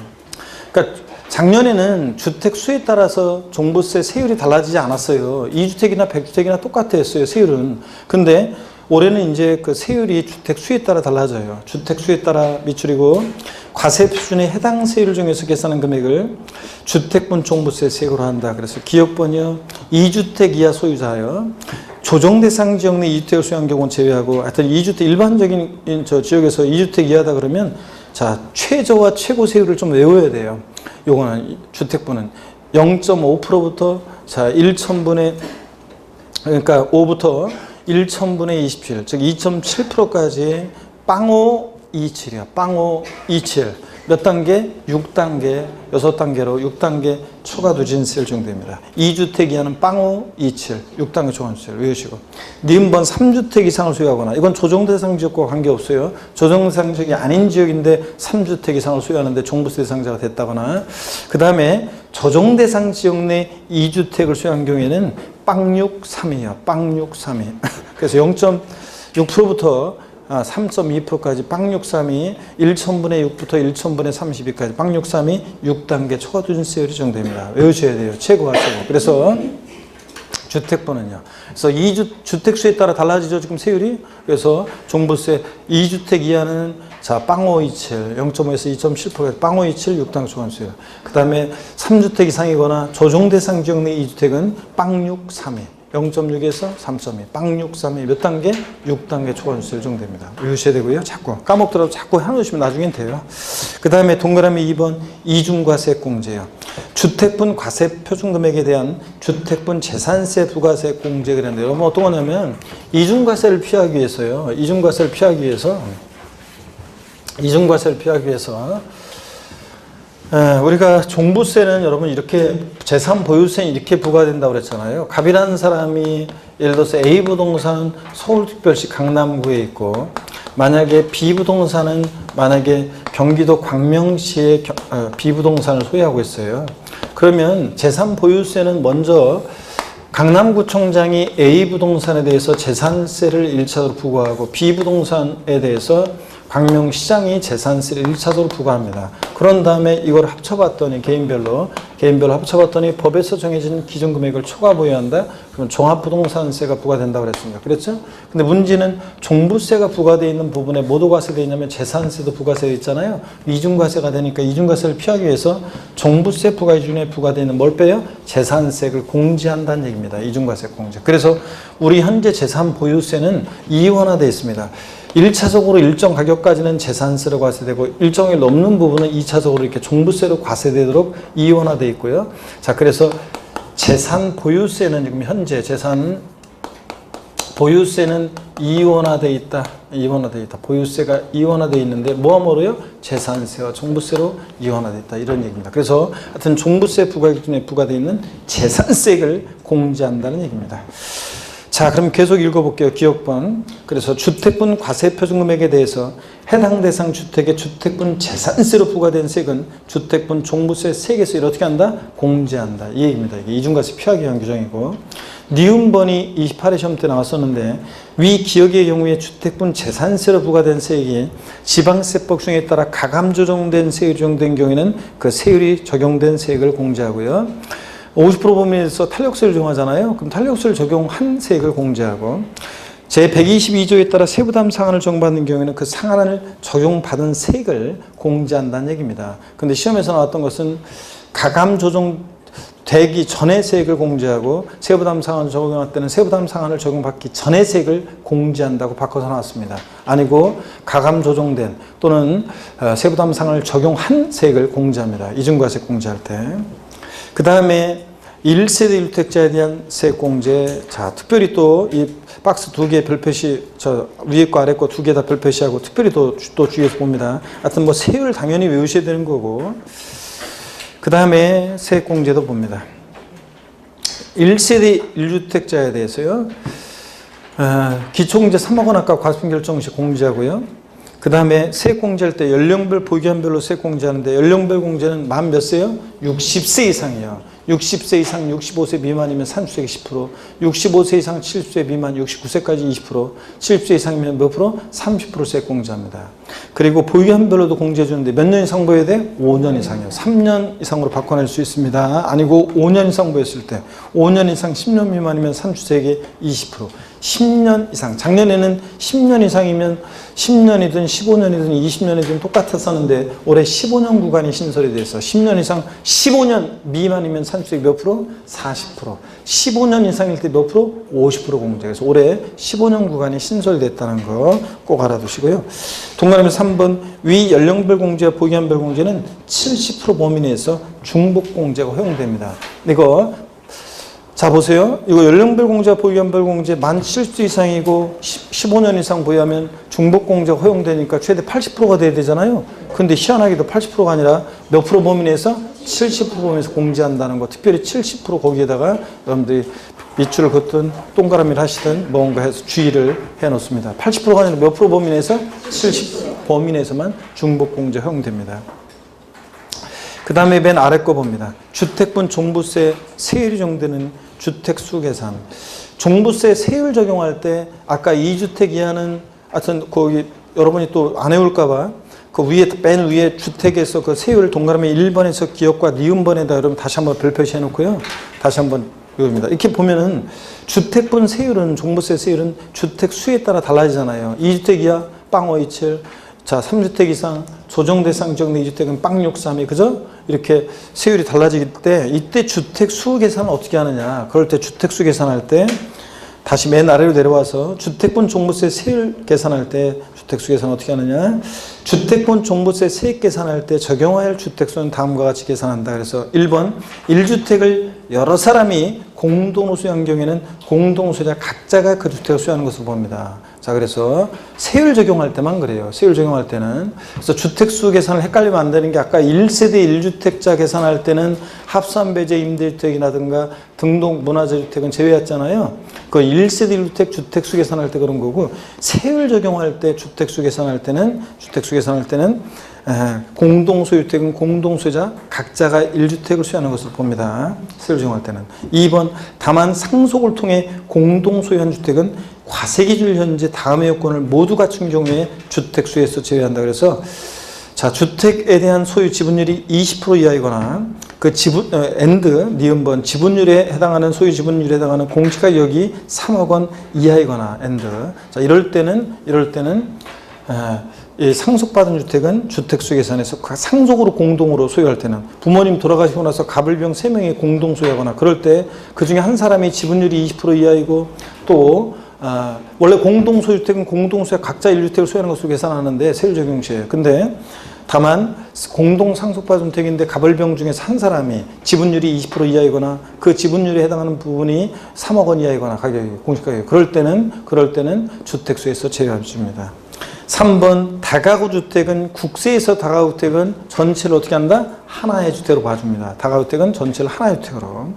그러니까 작년에는 주택수에 따라서 종부세 세율이 달라지지 않았어요. 2주택이나 100주택이나 똑같았어요, 세율은. 근데 올해는 이제 그 세율이 주택수에 따라 달라져요. 주택수에 따라 밑줄이고 과세 표준에 해당 세율 중에서 계산한 금액을 주택분 종부세 세액으로 한다. 그래서 기억번이요. 2주택 이하 소유자요. 조정 대상 지역 내 2주택을 소유한 경우는 제외하고 하여튼 2주택 일반적인 저 지역에서 2주택 이하다 그러면 자, 최저와 최고 세율을 좀 외워야 돼요. 요거는 주택분은 0.5%부터 자, 1,000분의 그러니까 5부터 1,000분의 27, 즉 2.7%까지 빵오 27이야. 빵오 27. 몇 단계? 6단계, 6단계로 6단계 초과 누진세율 정도입니다. 2주택 이하는 빵오 27, 6단계 초과 누진세율 외우시고. 니은번 3주택 이상을 소유하거나 이건 조정대상 지역과 관계없어요. 조정대상 지역이 아닌 지역인데 3주택 이상을 소유하는데 종부세 대상자가 됐다거나 그 다음에 조정대상 지역 내 2주택을 소유한 경우에는 빵6 3이에요. 빵6 3이. 그래서 0.6%부터 3.2%까지 빵632 1,000분의 6부터 1,000분의 32까지 빵632 6단계 초과투진세율이 정도입니다. 외우셔야 돼요. 최고와 최고. 그래서 주택분은요. 그래서 주택수에 따라 달라지죠. 지금 세율이. 그래서 종부세 2주택 이하는 자, 빵527 0.5에서 2.7%까지 빵527 6단계 초과투진세율. 그 다음에 3주택 이상이거나 조정대상 지역 내 2주택은 빵632 0.6에서 3.2, 빵632 몇 단계? 6단계 초과누세 정도입니다. 외우셔야 되고요. 자꾸 까먹더라도 자꾸 해놓으시면 나중엔 돼요. 그 다음에 동그라미 2번 이중과세공제요. 주택분 과세 표준금액에 대한 주택분 재산세 부가세 공제가 되는데 여러분 어떤 거냐면 이중과세를 피하기 위해서요. 이중과세를 피하기 위해서 우리가 종부세는 여러분 이렇게 재산 보유세는 이렇게 부과된다고 그랬잖아요. 갑이라는 사람이 예를 들어서 A 부동산 서울특별시 강남구에 있고 만약에 B 부동산은 만약에 경기도 광명시에 B 부동산을 소유하고 있어요. 그러면 재산 보유세는 먼저 강남구청장이 A 부동산에 대해서 재산세를 1차적으로 부과하고 B 부동산에 대해서 광명시장이 재산세를 1차적으로 부과합니다. 그런 다음에 이걸 합쳐봤더니 개인별로 합쳐봤더니 법에서 정해진 기준금액을 초과 보유한다? 그럼 종합부동산세가 부과된다고 그랬습니다. 그랬죠? 근데 문제는 종부세가 부과되어 있는 부분에 뭐도 과세되어 있냐면 재산세도 부과되어 있잖아요. 이중과세가 되니까 이중과세를 피하기 위해서 종부세 부과 기준에 부과되어 있는 뭘 빼요? 재산세를 공제한다는 얘기입니다. 이중과세 공제. 그래서 우리 현재 재산 보유세는 이원화되어 있습니다. 1차적으로 일정 가격까지는 재산세로 과세되고 일정이 넘는 부분은 2차적으로 이렇게 종부세로 과세되도록 이원화되어 있고요. 자, 그래서 재산 보유세는 지금 현재 재산 보유세는 이원화되어 있다. 보유세가 이원화되어 있는데 뭐하모로요? 재산세와 종부세로 이원화되어 있다. 이런 얘기입니다. 그래서 하여튼 종부세 부과 기준에 부과되어 있는 재산세를 공제한다는 얘기입니다. 자, 그럼 계속 읽어볼게요. 기억번. 그래서 주택분 과세 표준금액에 대해서 해당 대상 주택의 주택분 재산세로 부과된 세액은 주택분 종부세 세액에서 어떻게 한다? 공제한다. 이 얘기입니다. 이게 이중과세 피하기 위한 규정이고. 니은번이 28회 시험 때 나왔었는데 위 기억의 경우에 주택분 재산세로 부과된 세액이 지방세법 중에 따라 가감 조정된 세율이 적용된 경우에는 그 세율이 적용된 세액을 공제하고요. 50% 범위에서 탄력세를 적용하잖아요. 그럼 탄력세를 적용한 세액을 공제하고 제122조에 따라 세부담 상한을 적용받는 경우에는 그 상한을 적용받은 세액을 공제한다는 얘기입니다. 그런데 시험에서 나왔던 것은 가감 조정 되기 전에 세액을 공제하고 세부담 상한을 적용할 때는 세부담 상한을 적용받기 전에 세액을 공제한다고 바꿔서 나왔습니다. 아니고 가감 조정된 또는 세부담 상한을 적용한 세액을 공제합니다. 이중과세 공제할 때. 그 다음에 1세대 1주택자에 대한 세액 공제. 자, 특별히 또 이 박스 2개 별표시, 저 위에 거 아래 거 2개 다 별표시하고 특별히 또 주의해서 봅니다. 하여튼 뭐 세율 당연히 외우셔야 되는 거고. 그 다음에 세액 공제도 봅니다. 1세대 1주택자에 대해서요. 기초공제 3억 원 아까 과세표결정 시 공제하고요. 그 다음에 세액 공제할 때 연령별 보기한별로 세액 공제하는데 연령별 공제는 만 몇 세요? 60세 이상이요. 60세 이상 65세 미만이면 산수세액 10%, 65세 이상 70세 미만 69세까지 20%, 70세 이상이면 몇 프로? 30% 세액 공제합니다. 그리고 보유한별로도 공제해 주는데 몇 년 이상 보여야 돼? 5년 이상이요. 3년 이상으로 바꿔낼 수 있습니다. 아니고 5년 이상 보였을 때 5년 이상 10년 미만이면 산수세액의 20%, 10년 이상, 작년에는 10년 이상이면 10년이든 15년이든 20년이든 똑같았었는데 올해 15년 구간이 신설이 돼서 10년 이상 15년 미만이면 산수세액 몇 프로? 40%. 15년 이상일 때 몇 프로? 50% 공제. 그래서 올해 15년 구간이 신설됐다는 거 꼭 알아두시고요. 동그라미 3번 위 연령별 공제와 보기한별 공제는 70% 범위 내에서 중복 공제가 허용됩니다. 이거 자 보세요. 이거 연령별 공제와 보유한별 공제 만 70세 이상이고 15년 이상 보유하면 중복 공제가 허용되니까 최대 80%가 돼야 되잖아요. 근데 희한하게도 80%가 아니라 몇 프로 범위 내에서 70% 범위에서 공제한다는 거. 특별히 70% 거기에다가 여러분들이 밑줄을 긋든 동그라미를 하시든 뭔가 해서 주의를 해 놓습니다. 80%가 아니라 몇 프로 범위 내에서 70% 범위 내에서만 중복 공제 허용됩니다. 그 다음에 맨 아래 거 봅니다. 주택분 종부세 세율이 적용되는 주택수 계산. 종부세 세율 적용할 때 아까 2주택 이하는 하여튼 거기 여러분이 또 안 외울까봐 그 위에 맨 위에 주택에서 그 세율 동그라미 1번에서 기역과 니은번에다 여러분 다시 한번 별표시 해놓고요. 다시 한번 이겁니다. 이렇게 보면은 주택분 세율은 종부세 세율은 주택 수에 따라 달라지잖아요. 2주택 이하 빵 527. 자, 3주택 이상 조정 대상 지역 내 2주택은 빵 632. 그죠? 이렇게 세율이 달라지기 때 이때 주택 수 계산은 어떻게 하느냐? 그럴 때 주택 수 계산할 때 다시 맨 아래로 내려와서 주택분 종부세 세율 계산할 때 주택수 계산 어떻게 하느냐? 주택분 종부세 세액 계산할 때 적용해야 할 주택수는 다음과 같이 계산한다. 그래서 1번 1주택을 여러 사람이 공동으로 소유한 경우에는 공동소유자 각자가 그 주택을 소유하는 것으로 봅니다. 자, 그래서 세율 적용할 때만 그래요. 세율 적용할 때는. 그래서 주택수 계산을 헷갈리면 안 되는 게 아까 1세대 1주택자 계산할 때는 합산배제 임대주택이라든가 등록 문화재주택은 제외했잖아요. 그 1세대 1주택 주택수 계산할 때 그런 거고 세율 적용할 때 주택수 계산할 때는 공동소유주택은 공동소유자 각자가 1주택을 소유하는 것으로 봅니다. 세율 적용할 때는. 2번 다만 상속을 통해 공동소유한 주택은 과세기준 현재 다음의 요건을 모두 갖춘 경우에 주택수에서 제외한다. 그래서 자, 주택에 대한 소유 지분율이 20% 이하이거나 그 지분 니은번 지분율에 해당하는 소유 지분율에 해당하는 공시가격이 3억 원 이하이거나 자, 이럴 때는 이 상속받은 주택은 주택수 계산에서 상속으로 공동으로 소유할 때는 부모님 돌아가시고 나서 가불병 3명이 공동 소유하거나 그럴 때 그 중에 한 사람이 지분율이 20% 이하이고 또 원래 공동소유주택은 공동소유 각자 1주택을 소유하는 것으로 계산하는데 세율 적용 시에. 근데 다만 공동상속받은 주택인데 가벌병 중에서 한 사람이 지분율이 20% 이하이거나 그 지분율에 해당하는 부분이 3억 원 이하이거나 가격이 공시가격이 그럴 때는 주택수에서 제외해줍니다. 3번 다가구 주택은 국세에서 다가구 주택은 전체를 어떻게 한다? 하나의 주택으로 봐줍니다. 다가구 주택은 전체를 하나의 주택으로.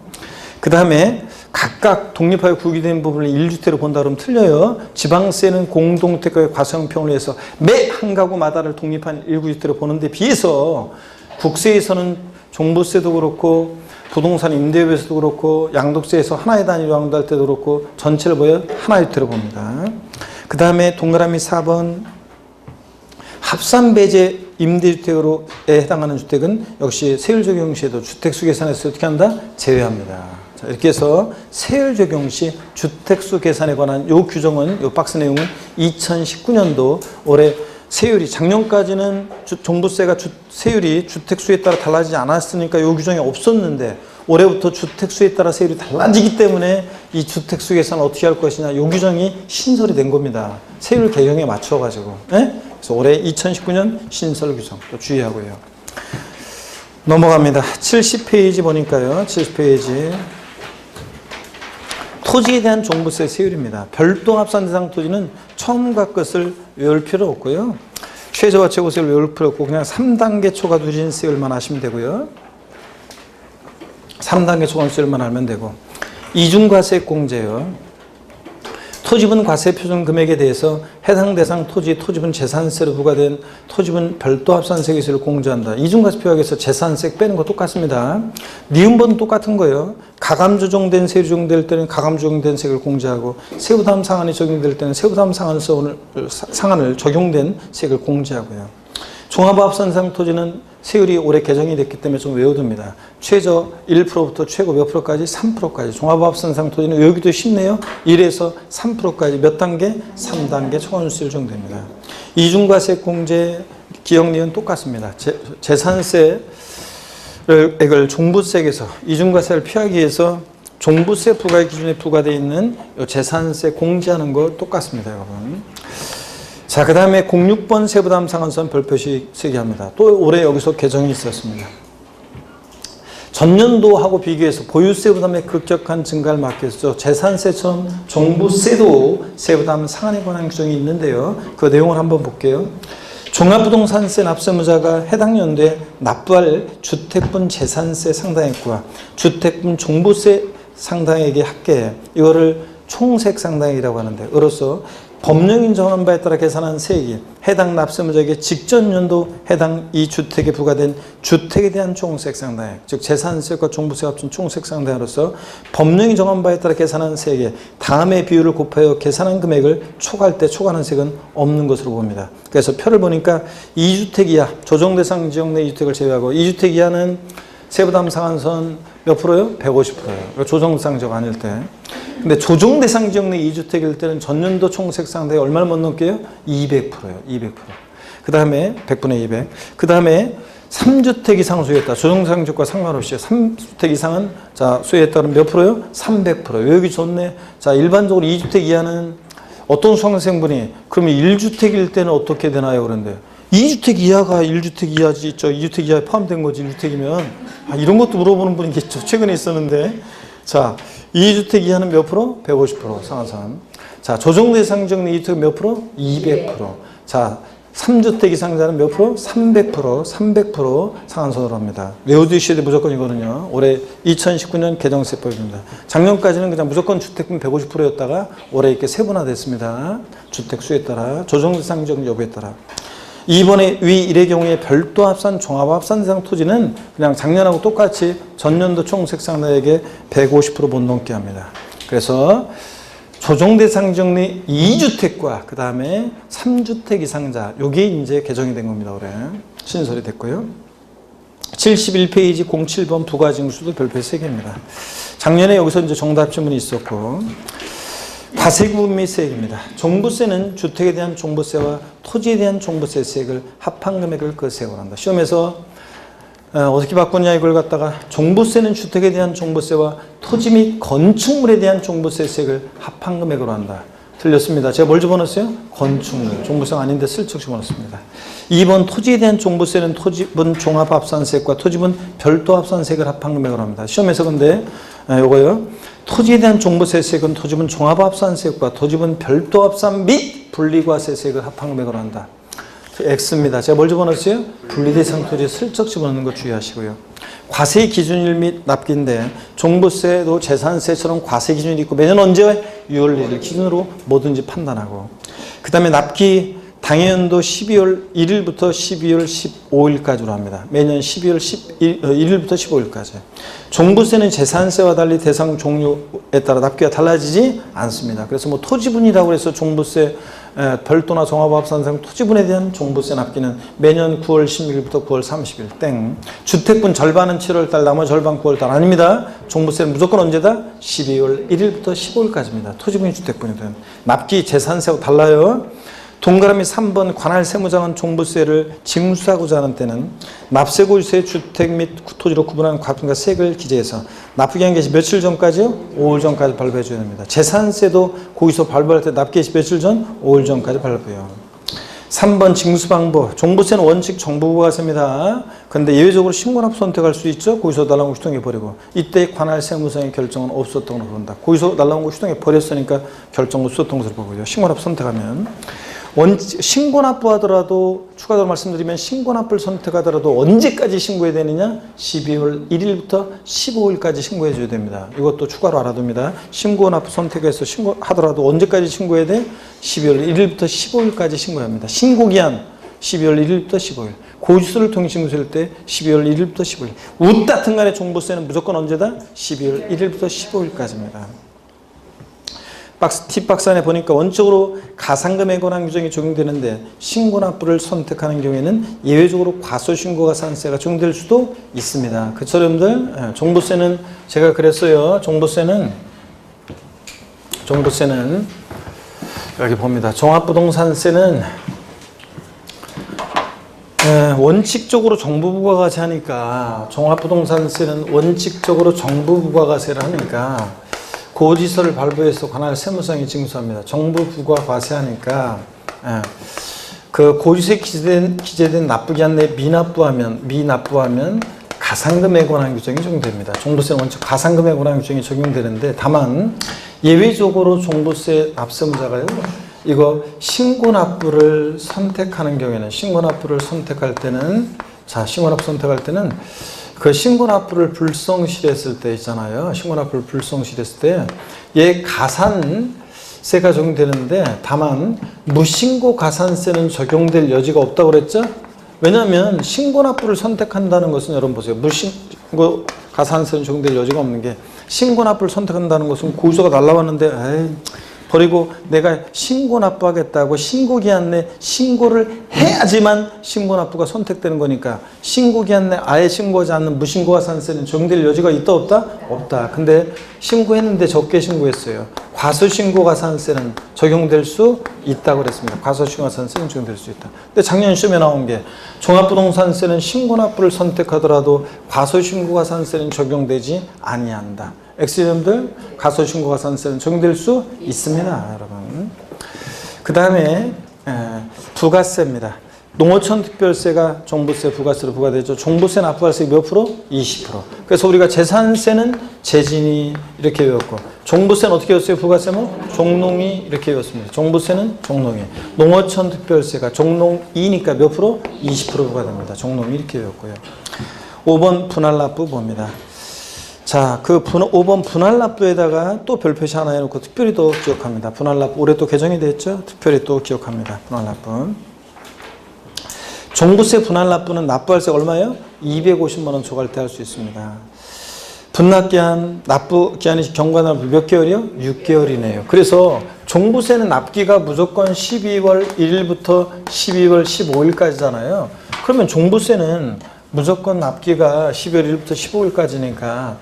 그 다음에 각각 독립하여 구기된 부분을 1주택으로 본다 그러면 틀려요. 지방세는 공동주택과의 과세형평을 위해서 매 한 가구마다를 독립한 1구주택으로 보는데 비해서 국세에서는 종부세도 그렇고 부동산 임대료에서도 그렇고 양도세에서 하나의 단위로 양도할 때도 그렇고 전체를 보여 하나의 주택으로 봅니다. 그 다음에 동그라미 4번 합산배제 임대주택으로에 해당하는 주택은 역시 세율 적용 시에도 주택수 계산에서 어떻게 한다? 제외합니다. 자, 이렇게 해서 세율 적용 시 주택수 계산에 관한 요 규정은, 요 박스 내용은 2019년도 올해 세율이 작년까지는 종부세가 세율이 주택수에 따라 달라지지 않았으니까 요 규정이 없었는데 올해부터 주택수에 따라 세율이 달라지기 때문에 이 주택수 계산을 어떻게 할 것이냐 이 규정이 신설이 된 겁니다. 세율 개정에 맞춰가지고. 예? 그래서 올해 2019년 신설 규정 또 주의하고요. 넘어갑니다. 70페이지 보니까요. 70페이지. 토지에 대한 종부세 세율입니다. 별도 합산 대상 토지는 처음과 끝을 외울 필요 없고요. 최저와 최고세를 외울 필요 없고 그냥 3단계 초과 누진세율만 하시면 되고요. 3단계 초과세율만 알면 되고 이중과세 공제요. 토지분 과세 표준 금액에 대해서 해당 대상 토지, 토지분 재산세로 부과된 토지분 별도 합산세계세를 공제한다. 이중과세 표약에서 재산세 빼는 거 똑같습니다. 니은번은 똑같은 거예요. 가감 조정된 세율이 적용될 때는 가감 조정된 세율을 공제하고 세부담 상한이 적용될 때는 세부담 상한을 적용된 세율을 공제하고요. 종합합산상 토지는 세율이 올해 개정이 됐기 때문에 좀 외워둡니다. 최저 1%부터 최고 몇 프로까지? 3%까지. 종합합산상 토지는 외우기도 쉽네요. 1에서 3%까지 몇 단계? 3단계 초과누수율 정도입니다. 이중과세 공제 기억리은 똑같습니다. 재산세 액을 종부세에서 이중과세를 피하기 위해서 종부세 부과 기준에 부과되어 있는 재산세 공제하는 거 똑같습니다, 여러분. 자, 그 다음에 06번 세부담 상한선 별표시 쓰게 합니다. 또 올해 여기서 개정이 있었습니다. 전년도하고 비교해서 보유세 부담의 급격한 증가를 막기 위해서 재산세처럼 종부세도 세부담 상한에 관한 규정이 있는데요. 그 내용을 한번 볼게요. 종합부동산세 납세무자가 해당 연도에 납부할 주택분 재산세 상당액과 주택분 종부세 상당액의 합계, 이거를 총세액 상당액이라고 하는데, 으로써 법령인 정한 바에 따라 계산한 세액이 해당 납세무자에게 직전 연도 해당 이 주택에 부과된 주택에 대한 총세액 상당액, 즉 재산세과 종부세 합친 총세액 상당액으로서 법령이 정한 바에 따라 계산한 세액에 다음의 비율을 곱하여 계산한 금액을 초과할 때 초과하는 세액은 없는 것으로 봅니다. 그래서 표를 보니까 2주택 이하, 조정대상 지역 내 2주택을 제외하고 2주택 이하는 세부담 상한선 몇 프로요? 150%예요. 조정대상 지역 아닐 때. 근데 조정대상 지역 내 2주택일 때는 전년도 총세액 상당액 얼마를 못 넘게요? 200%예요. 200%. 그 다음에 100분의 200. 그 다음에 3주택 이상 수요했다. 조정대상 지역과 상관없이 3주택 이상은 자 수요했다는 몇 프로요? 300%. 여기 좋네. 자, 일반적으로 2주택 이하는 어떤 수강생분이 그러면 1주택일 때는 어떻게 되나요? 그런데 2주택 이하가 1주택 이하지 있죠. 2주택 이하에 포함된 거지 1주택이면. 이런 것도 물어보는 분이 있겠죠. 최근에 있었는데. 자, 2주택 이하는 몇 프로? 150% 상한선. 자, 조정대상 지역 내 2주택 몇 프로? 200%. 자, 3주택 이상자는 몇 프로? 300%, 300% 상한선으로 합니다. 외워두셔야 될 무조건이거든요. 올해 2019년 개정세법입니다. 작년까지는 그냥 무조건 주택분 150%였다가 올해 이렇게 세분화됐습니다. 주택 수에 따라, 조정대상 지역 여부에 따라. 이번에 위 1의 경우에 별도 합산, 종합합산 대상 토지는 그냥 작년하고 똑같이 전년도 총세액 상당액의 150% 못 넘게 합니다. 그래서 조정대상 지역 내 2주택과 그 다음에 3주택 이상자, 요게 이제 개정이 된 겁니다. 올해 신설이 됐고요. 71페이지 07번 부가징수도 별표 3개입니다. 작년에 여기서 이제 정답 질문이 있었고, 과세구분 및 세액입니다. 종부세는 주택에 대한 종부세와 토지에 대한 종부세 세액을 합한 금액을 그 세액으로 한다. 시험에서 어떻게 바꾸냐 이걸 갖다가 종부세는 주택에 대한 종부세와 토지 및 건축물에 대한 종부세 세액을 합한 금액으로 한다. 틀렸습니다. 제가 뭘 집어넣었어요? 건축물. 종부세가 아닌데 슬쩍 집어넣었습니다. 2번 토지에 대한 종부세는 토지분 종합합산세액과 토지분 별도합산세액을 합한 금액으로 합니다. 시험에서 근데 요거요. 토지에 대한 종부세 세액은 토지분 종합합산세액과 토지분 별도합산 및 분리과세세액을 합한 금액으로 한다. X입니다. 제가 뭘 집어넣었어요? 분리대상 토지에 슬쩍 집어넣는 거 주의하시고요. 과세 기준일 및 납기인데 종부세도 재산세처럼 과세 기준이 있고 매년 언제 6월 1일 기준으로 뭐든지 판단하고, 그 다음에 납기 당해연도 12월 1일부터 12월 15일까지로 합니다. 매년 12월 1일부터 15일까지. 종부세는 재산세와 달리 대상 종류에 따라 납기가 달라지지 않습니다. 그래서 뭐 토지분이라고 해서 종부세 별도나 종합합산상 토지분에 대한 종부세 납기는 매년 9월 16일부터 9월 30일 땡. 주택분 절반은 7월달, 나머지 절반 9월달 아닙니다. 종부세는 무조건 언제다? 12월 1일부터 15일까지입니다. 토지분이 주택분이든. 납기 재산세하고 달라요. 동그라미 3번 관할 세무장은 종부세를 징수하고자 하는 때는 납세고지서의 주택 및 토지로 구분하는 과분과 세액을 기재해서 납부기한 개시 며칠 전까지요? 5일 전까지 발부해 줘야 됩니다. 재산세도 고지서 발부할 때 납기시 며칠 전? 5일 전까지 발부해요. 3번 징수방법. 종부세는 원칙 정부부가세입니다. 그런데 예외적으로 신고납부 선택할 수 있죠. 고지서 날라온 거 휴통해 버리고. 이때 관할 세무서의 결정은 없었던 걸로 본다. 고지서 날라온 거 휴통해 버렸으니까 결정 없었던 것으로 보고요. 신고납부 선택하면. 신고납부 하더라도 추가적으로 말씀드리면 신고납부를 선택하더라도 언제까지 신고해야 되느냐? 12월 1일부터 15일까지 신고해 줘야 됩니다. 이것도 추가로 알아둡니다. 신고납부 선택해서 신고하더라도 언제까지 신고해야 돼? 12월 1일부터 15일까지 신고해야 합니다. 신고기한 12월 1일부터 15일. 고지서를 통해 징수할 때 12월 1일부터 15일. 웃다튼 간에 종부세는 무조건 언제다? 12월 1일부터 15일까지입니다. 팁박스 안에 보니까 원칙적으로 가산금에 관한 규정이 적용되는데 신고납부를 선택하는 경우에는 예외적으로 과소신고가산세가 적용될 수도 있습니다. 그쵸 여러분들? 종부세는 제가 그랬어요. 종부세는 여기 봅니다. 종합부동산세는 원칙적으로 정부 부가가세하니까 종합부동산세는 원칙적으로 정부 부가가세를 하니까 고지서를 발부해서 관할 세무상이 징수합니다. 정부 부가과세하니까 그 고지서에 기재된 납부기한 내에 미납부하면 가산금에 관한 규정이 적용됩니다. 종부세는 원칙 가산금에 관한 규정이 적용되는데 다만 예외적으로 종부세 납세무자가요. 이거 신고납부를 선택하는 경우에는 신고납부 선택할 때는 그 신고납부를 불성실했을 때 있잖아요. 신고납부를 불성실했을 때 얘 가산세가 적용되는데 다만 무신고 가산세는 적용될 여지가 없다고 그랬죠? 왜냐하면 신고납부를 선택한다는 것은 여러분 보세요. 무신고 가산세는 적용될 여지가 없는 게 신고납부를 선택한다는 것은 고지서가 날라왔는데 버리고 내가 신고납부하겠다고 신고기한 내 신고를 해야지만 신고납부가 선택되는 거니까 신고기한 내 아예 신고하지 않는 무신고가산세는 적용될 여지가 있다 없다? 없다. 근데 신고했는데 적게 신고했어요. 과소신고가산세는 적용될 수 있다고 그랬습니다. 과소신고가산세는 적용될 수 있다. 근데 작년 시험에 나온 게 종합부동산세는 신고납부를 선택하더라도 과소신고가산세는 적용되지 아니한다. 엑스점들 과소신고가산세는 적용될 수 있습니다, 여러분. 그 다음에 부가세입니다. 농어촌 특별세가 종부세, 부가세로 부과되죠. 종부세 납부할세 몇 프로? 20%. 그래서 우리가 재산세는 재진이 이렇게 외웠고 종부세는 어떻게 외웠어요? 부가세는 종농이 이렇게 외웠습니다. 종부세는 종농이. 농어촌 특별세가 종농이니까 몇 프로? 20% 부과됩니다. 종농이 이렇게 외웠고요. 5번 분할납부 봅니다. 자, 그 5번 분할납부에다가 또 별표시 하나 해놓고 특별히 또 기억합니다. 분할납부 올해 또 개정이 됐죠? 특별히 또 기억합니다. 분할납부. 종부세 분할납부는 납부할세 얼마예요? 250만 원 초과할 때 할 수 있습니다. 분납기한, 납부기한이 경과납부 몇 개월이요? 6개월이네요. 그래서 종부세는 납기가 무조건 12월 1일부터 12월 15일까지잖아요. 그러면 종부세는 무조건 납기가 12월 1일부터 15일까지니까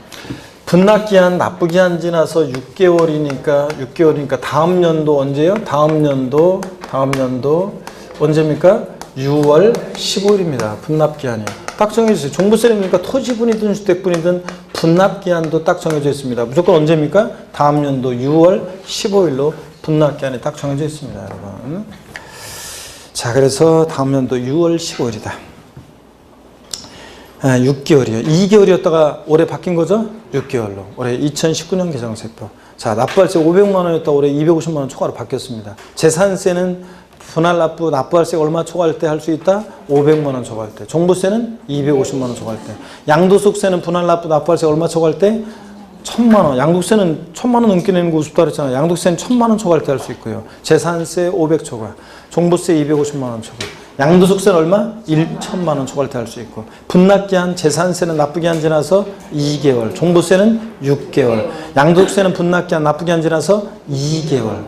분납기한, 납부기한 지나서 6개월이니까 다음 연도 언제요? 다음 연도 언제입니까? 6월 15일입니다. 분납기한이. 딱 정해져 있어요. 종부세니까 토지분이든 주택분이든 분납기한도 딱 정해져 있습니다. 무조건 언제입니까? 다음 연도 6월 15일로 분납기한이 딱 정해져 있습니다, 여러분. 자, 그래서 다음 연도 6월 15일이다. 6개월이요. 2개월이었다가 올해 바뀐 거죠? 6개월로. 올해 2019년 개정세법. 자, 납부할세 500만 원이었다 올해 250만 원 초과로 바뀌었습니다. 재산세는 분할납부, 납부할세가 얼마 초과할 때 할 수 있다? 500만 원 초과할 때. 종부세는 250만 원 초과할 때. 양도소득세는 분할납부, 납부할세가 얼마 초과할 때? 1000만 원. 양도세는 1000만 원 넘게 내는 거 우습다 그랬잖아요. 양도세는 1000만 원 초과할 때 할 수 있고요. 재산세 500 초과. 종부세 250만 원 초과. 양도소득세는 얼마? 1천만 원 초과할 때 할 수 있고, 분납기한 재산세는 납부기한 지나서 2개월, 종부세는 6개월, 양도소득세는 분납기한 납부기한 지나서 2개월,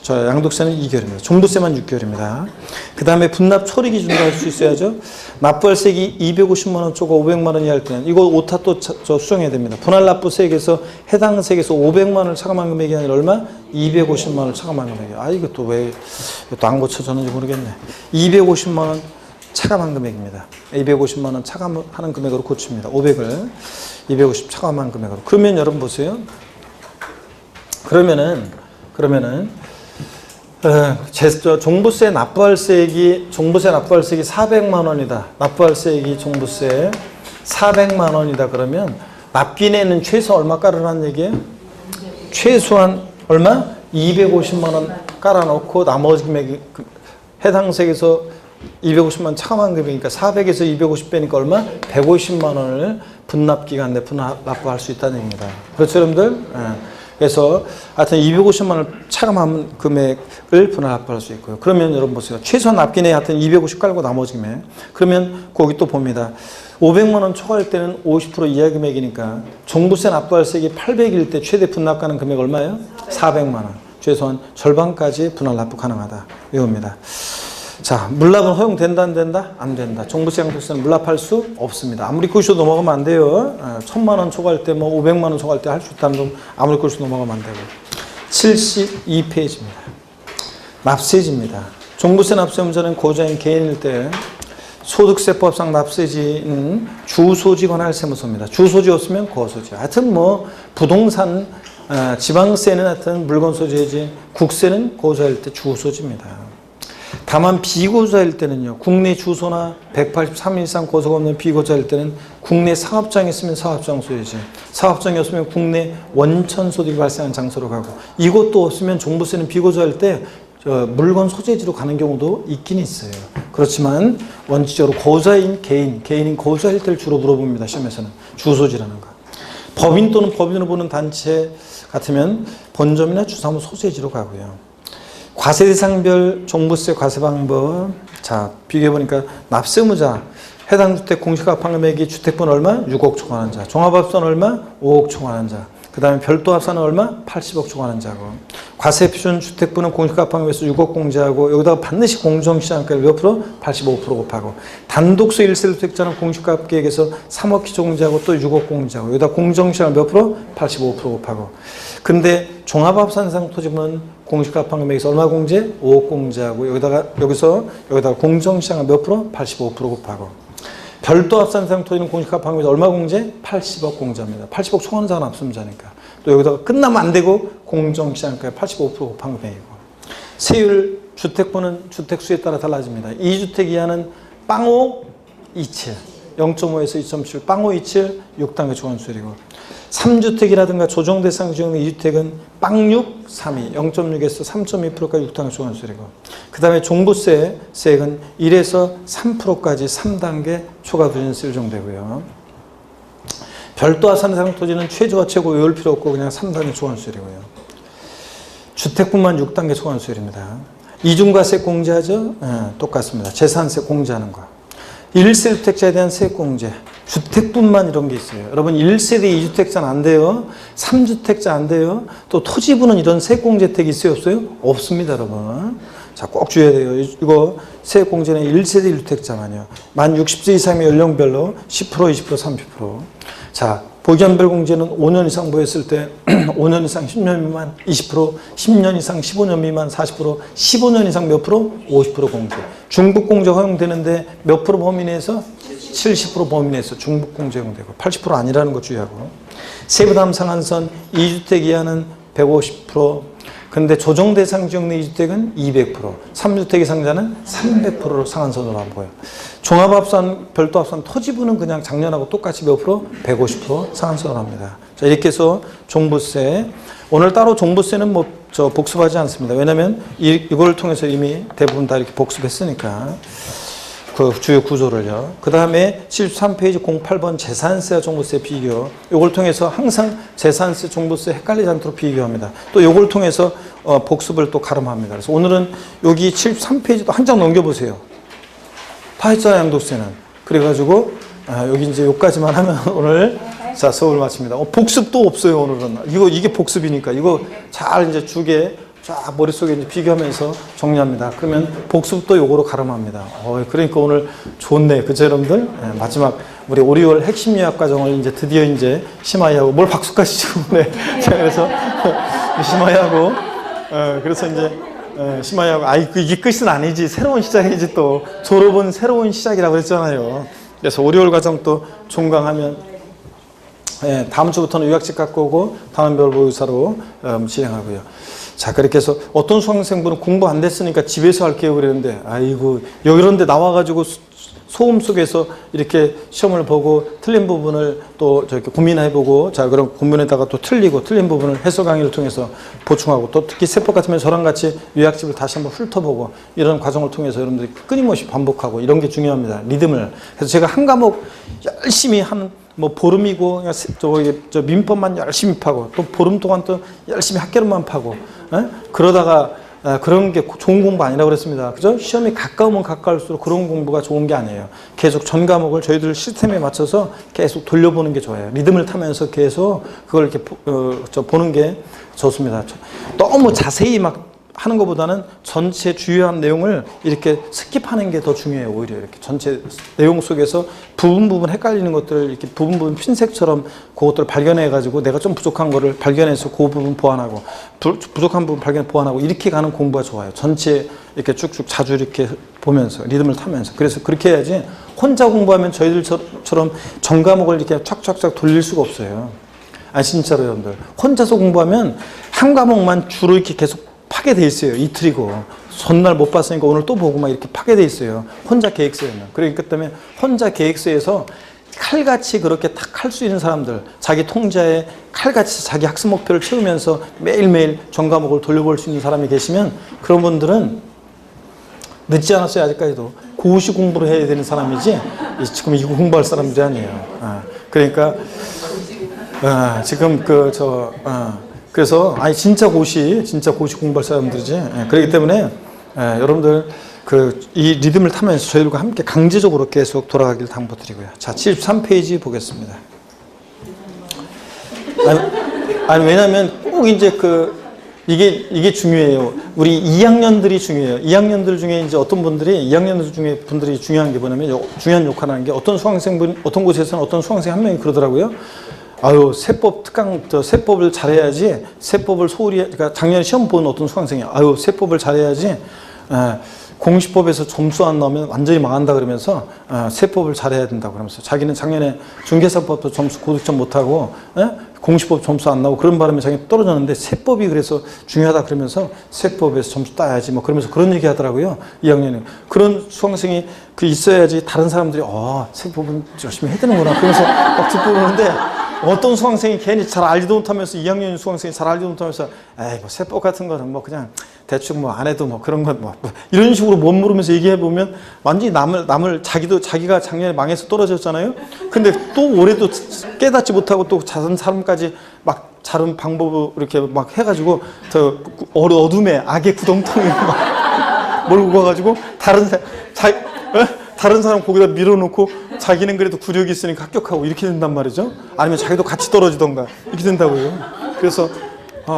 양도소득세는 2개월입니다. 종부세만 6개월입니다. 그 다음에 분납 초리 기준으로 할 수 있어야죠. 납부할세액이 250만 원 초과 500만 원이 할 때는 이거 오타 또 수정해야 됩니다. 분할납부세액에서 해당 세액에서 500만 원을 차감한 금액이 아니라 얼마? 250만 원을 차감한 금액이에요. 아, 이것도 왜 또 안 고쳐졌는지 모르겠네. 250만 원 차감한 금액입니다. 250만 원 차감하는 금액으로 고칩니다. 500을 250 차감한 금액으로. 그러면 여러분 보세요. 그러면은 종부세 납부할세액이 400만 원이다. 납부할세액이 종부세 400만 원이다. 그러면 납기내는 최소 얼마 깔으라는 얘기예요? 최소한 얼마? 250만 원 깔아놓고 나머지 금액이 해당 세액에서 250만 원 차감한 금액이니까 400에서 250 빼니까 얼마? 150만 원을 분납기간 내 납부할 수 있다는 얘기입니다. 그렇죠, 여러분들? 그래서 하여튼 250만 원을 차감한 금액을 분할 납부할 수 있고요. 그러면 여러분 보세요. 최소한 납기내 하여튼 250 깔고 나머지 금액. 그러면 거기 또 봅니다. 500만 원 초과할 때는 50% 이하 금액이니까 종부세 납부할세액이 800일 때 최대 분납가능 금액 얼마예요? 400만 원. 최소한 절반까지 분할 납부 가능하다. 외웁니다. 자, 물납은 허용된다, 안 된다? 안 된다. 종부세, 양도세는 물납할 수 없습니다. 아무리 꿀수 넘어가면 안 돼요. 1000만 원 초과할 때, 500만 원 초과할 때 할 수 있다는 점 아무리 꿀수 넘어가면 안 되고. 72페이지입니다. 납세지입니다. 종부세 납세 문제는 고자인 개인일 때 소득세법상 납세지는 주소지 관할 세무서입니다. 주소지 없으면 거소지. 하여튼 부동산, 지방세는 하여튼 물건 소지지, 국세는 고자일 때 주소지입니다. 다만 비고자일 때는요, 국내 주소나 183일 이상 거소가 없는 비고자일 때는 국내 사업장이 있으면 사업장 소유지, 사업장이 없으면 국내 원천 소득이 발생한 장소로 가고, 이것도 없으면 종부세는 비고자일 때 물건 소재지로 가는 경우도 있긴 있어요. 그렇지만 원칙적으로 고자인 개인인 고자일 때를 주로 물어봅니다. 시험에서는 주소지라는 거. 법인 또는 법인으로 보는 단체 같으면 본점이나 주사무 소재지로 가고요. 과세 대상별 종부세 과세 방법. 자, 비교해보니까 납세무자, 해당 주택 공시가합한 금액이 주택분 얼마? 6억 초과하는 자. 종합합산 얼마? 5억 초과하는 자. 그 다음에 별도 합산은 얼마? 80억 초과하는 자고. 과세 표준 주택분은 공시가합한 금액에서 6억 공제하고, 여기다가 반드시 공정시장가를 몇 프로? 85% 곱하고. 단독소 1세 주택자는 공시가합 계획에서 3억 기초 공제하고 또 6억 공제하고, 여기다 공정시장을 몇 프로? 85% 곱하고. 근데 종합합산상 토지분은 공시가합한 금액에서 얼마 공제? 5억 공제하고, 여기서 공정시장을 몇 프로? 85% 곱하고. 별도 합산상 토지는 공시가합한 금액에서 얼마 공제? 80억 공제합니다. 80억 초과하는 자는 납세자니까. 또 여기다가 끝나면 안 되고 공정시장가에 85% 곱한 금액이고. 세율 주택분은 주택수에 따라 달라집니다. 2주택 이하는 빵5 27, 0.5에서 2.7, 빵5 27, 6단계 초과한수율이고, 3주택이라든가 조정 대상 지역 2주택은 빵6 32, 0.6에서 3.2%까지 6단계 초과한수율이고, 그 다음에 종부세 세액은 1에서 3%까지 3단계 초과 부진세 정되고요. 별도 합산상 토지는 최저와 최고 외울 필요 없고 그냥 3단계 초과한수율이고요. 주택분만 6단계 초과한수율입니다. 이중과세 공제하죠? 똑같습니다. 재산세 공제하는 거. 1세 주택자에 대한 세액 공제. 주택분만 이런 게 있어요. 여러분 1세대 2주택자는 안 돼요. 3주택자 안 돼요. 또 토지분은 이런 세액 공제 혜택이 있어요? 없어요? 없습니다, 여러분. 자, 꼭 주의해야 돼요. 이거 세액 공제는 1세대 1주택자만요. 만 60세 이상의 연령별로 10%, 20%, 30%. 자, 보기한별 공제는 5년 이상 보였을 때 5년 이상 10년 미만 20%, 10년 이상 15년 미만 40%, 15년 이상 몇 프로? 50% 공제. 중복 공제 허용되는데 몇 프로 범위 내에서? 70% 범위 내에서 중복 공제 허용되고, 80% 아니라는 거 주의하고. 세부담 상한선 2주택 이하는 150%, 근데 조정 대상 지역 내 2주택은 200%, 3주택 이상자는 300%로 상한선으로 안 보여요. 종합합산, 별도합산, 토지분은 그냥 작년하고 똑같이 몇 프로? 150% 상한선으로 합니다. 자, 이렇게 해서 종부세. 오늘 따로 종부세는 복습하지 않습니다. 왜냐면 이걸 통해서 이미 대부분 다 이렇게 복습했으니까. 그 주요 구조를요. 그 다음에 73페이지 08번 재산세와 종부세 비교. 이걸 통해서 항상 재산세, 종부세 헷갈리지 않도록 비교합니다. 또 이걸 통해서 복습을 또 가름합니다. 그래서 오늘은 여기 73페이지도 한 장 넘겨보세요. 다 했잖아, 양독세는. 그래가지고, 여기 이제 여기까지만 하면 오늘, 자, 수업을 마칩니다. 복습도 없어요, 오늘은. 이게 복습이니까. 이거 잘 이제 주게 쫙 머릿속에 이제 비교하면서 정리합니다. 그러면 복습도 요거로 가름합니다. 그러니까 오늘 좋네. 그죠, 여러분들? 마지막, 우리 5.2월 핵심 요약 과정을 이제 드디어 이제 심하이하고, 뭘 박수까지 치고, 네. 자, 그래서, 심하이하고, 그래서 이제, 심하이하고, 이게 끝은 아니지. 새로운 시작이지 또. 졸업은 새로운 시작이라고 했잖아요. 그래서 5.2월 과정 또 종강하면, 다음 주부터는 요약집 갖고 오고, 다음별 보유사로 진행하고요. 자, 그렇게 해서 어떤 수강생분은 공부 안 됐으니까 집에서 할게요 그랬는데, 아이고, 이런 데 나와가지고 소음 속에서 이렇게 시험을 보고 틀린 부분을 또 저렇게 고민해보고, 자, 그럼 고민에다가 또 틀린 부분을 해설 강의를 통해서 보충하고, 또 특히 세법 같으면 저랑 같이 요약집을 다시 한번 훑어보고, 이런 과정을 통해서 여러분들이 끊임없이 반복하고, 이런 게 중요합니다. 리듬을. 그래서 제가 한 과목 열심히 뭐 보름이고 저 민법만 열심히 파고 또 보름 동안 또 열심히 학개론만 파고 그러다가 그런 게 좋은 공부 아니라고 그랬습니다. 그죠? 시험이 가까우면 가까울수록 그런 공부가 좋은 게 아니에요. 계속 전 과목을 저희들 시스템에 맞춰서 계속 돌려보는 게 좋아요. 리듬을 타면서 계속 그걸 이렇게 보는 게 좋습니다. 너무 자세히 막 하는 것보다는 전체 주요한 내용을 이렇게 스킵하는 게 더 중요해요. 오히려 이렇게 전체 내용 속에서 부분 헷갈리는 것들을 이렇게 부분 핀셋처럼 그것들을 발견해가지고 내가 좀 부족한 거를 발견해서 그 부분 보완하고 부족한 부분 보완하고 이렇게 가는 공부가 좋아요. 전체 이렇게 쭉쭉 자주 이렇게 보면서 리듬을 타면서. 그래서 그렇게 해야지 혼자 공부하면 저희들처럼 전 과목을 이렇게 촥촥촥 돌릴 수가 없어요. 진짜로 여러분들. 혼자서 공부하면 한 과목만 주로 이렇게 계속 파게 돼 있어요. 이틀이고 전날 못 봤으니까 오늘 또 보고 막 이렇게 파게 돼 있어요. 혼자 계획서에는. 그러니까 때문에 혼자 계획서에서 칼같이 그렇게 탁 할 수 있는 사람들, 자기 통자에 칼같이 자기 학습 목표를 채우면서 매일매일 전 과목을 돌려볼 수 있는 사람이 계시면 그런 분들은 늦지 않았어요. 아직까지도 고시 공부를 해야 되는 사람이지 지금 이거 공부할 사람들이 아니에요. 그러니까 지금 그래서 진짜 고시 공부할 사람들이지. 그렇기 때문에 여러분들 이 리듬을 타면서 저희들과 함께 강제적으로 계속 돌아가길 당부드리고요. 자, 73페이지 보겠습니다. 왜냐면 꼭 이제 이게 중요해요. 우리 2학년들이 중요해요. 2학년들 중에 이제 어떤 분들이 2학년들 중에 분들이 중요한 게 뭐냐면 중요한 역할을 하는 게 어떤 곳에서는 어떤 수강생 한 명이 그러더라고요. 세법을 잘해야지, 그러니까 작년에 시험 본 어떤 수강생이, 세법을 잘해야지, 공시법에서 점수 안 나오면 완전히 망한다 그러면서, 세법을 잘해야 된다고 그러면서, 자기는 작년에 중개사법도 점수 고득점 못하고, 공시법 점수 안 나오고 그런 바람에 자기는 떨어졌는데, 세법이 그래서 중요하다 그러면서, 세법에서 점수 따야지, 뭐 그러면서 그런 얘기 하더라고요. 2학년에. 그런 수강생이 있어야지 다른 사람들이, 세법은 열심히 해야 되는구나. 그러면서 막 듣고 그러는데, 어떤 수강생이 괜히 잘 알지도 못하면서 2학년 수강생이 잘 알지도 못하면서 뭐 세법 같은 거는 뭐 그냥 대충 뭐 안 해도 뭐 그런 건 뭐 이런 식으로 못 물으면서 얘기해 보면 완전히 자기가 작년에 망해서 떨어졌잖아요. 근데 또 올해도 깨닫지 못하고 또 다른 사람까지 막 다른 방법으로 이렇게 막 해가지고 저 어둠에 악의 구덩텅이에 막 몰고 가가지고 다른 사람 거기다 밀어놓고 자기는 그래도 구력이 있으니까 합격하고 이렇게 된단 말이죠. 아니면 자기도 같이 떨어지던가 이렇게 된다고요. 그래서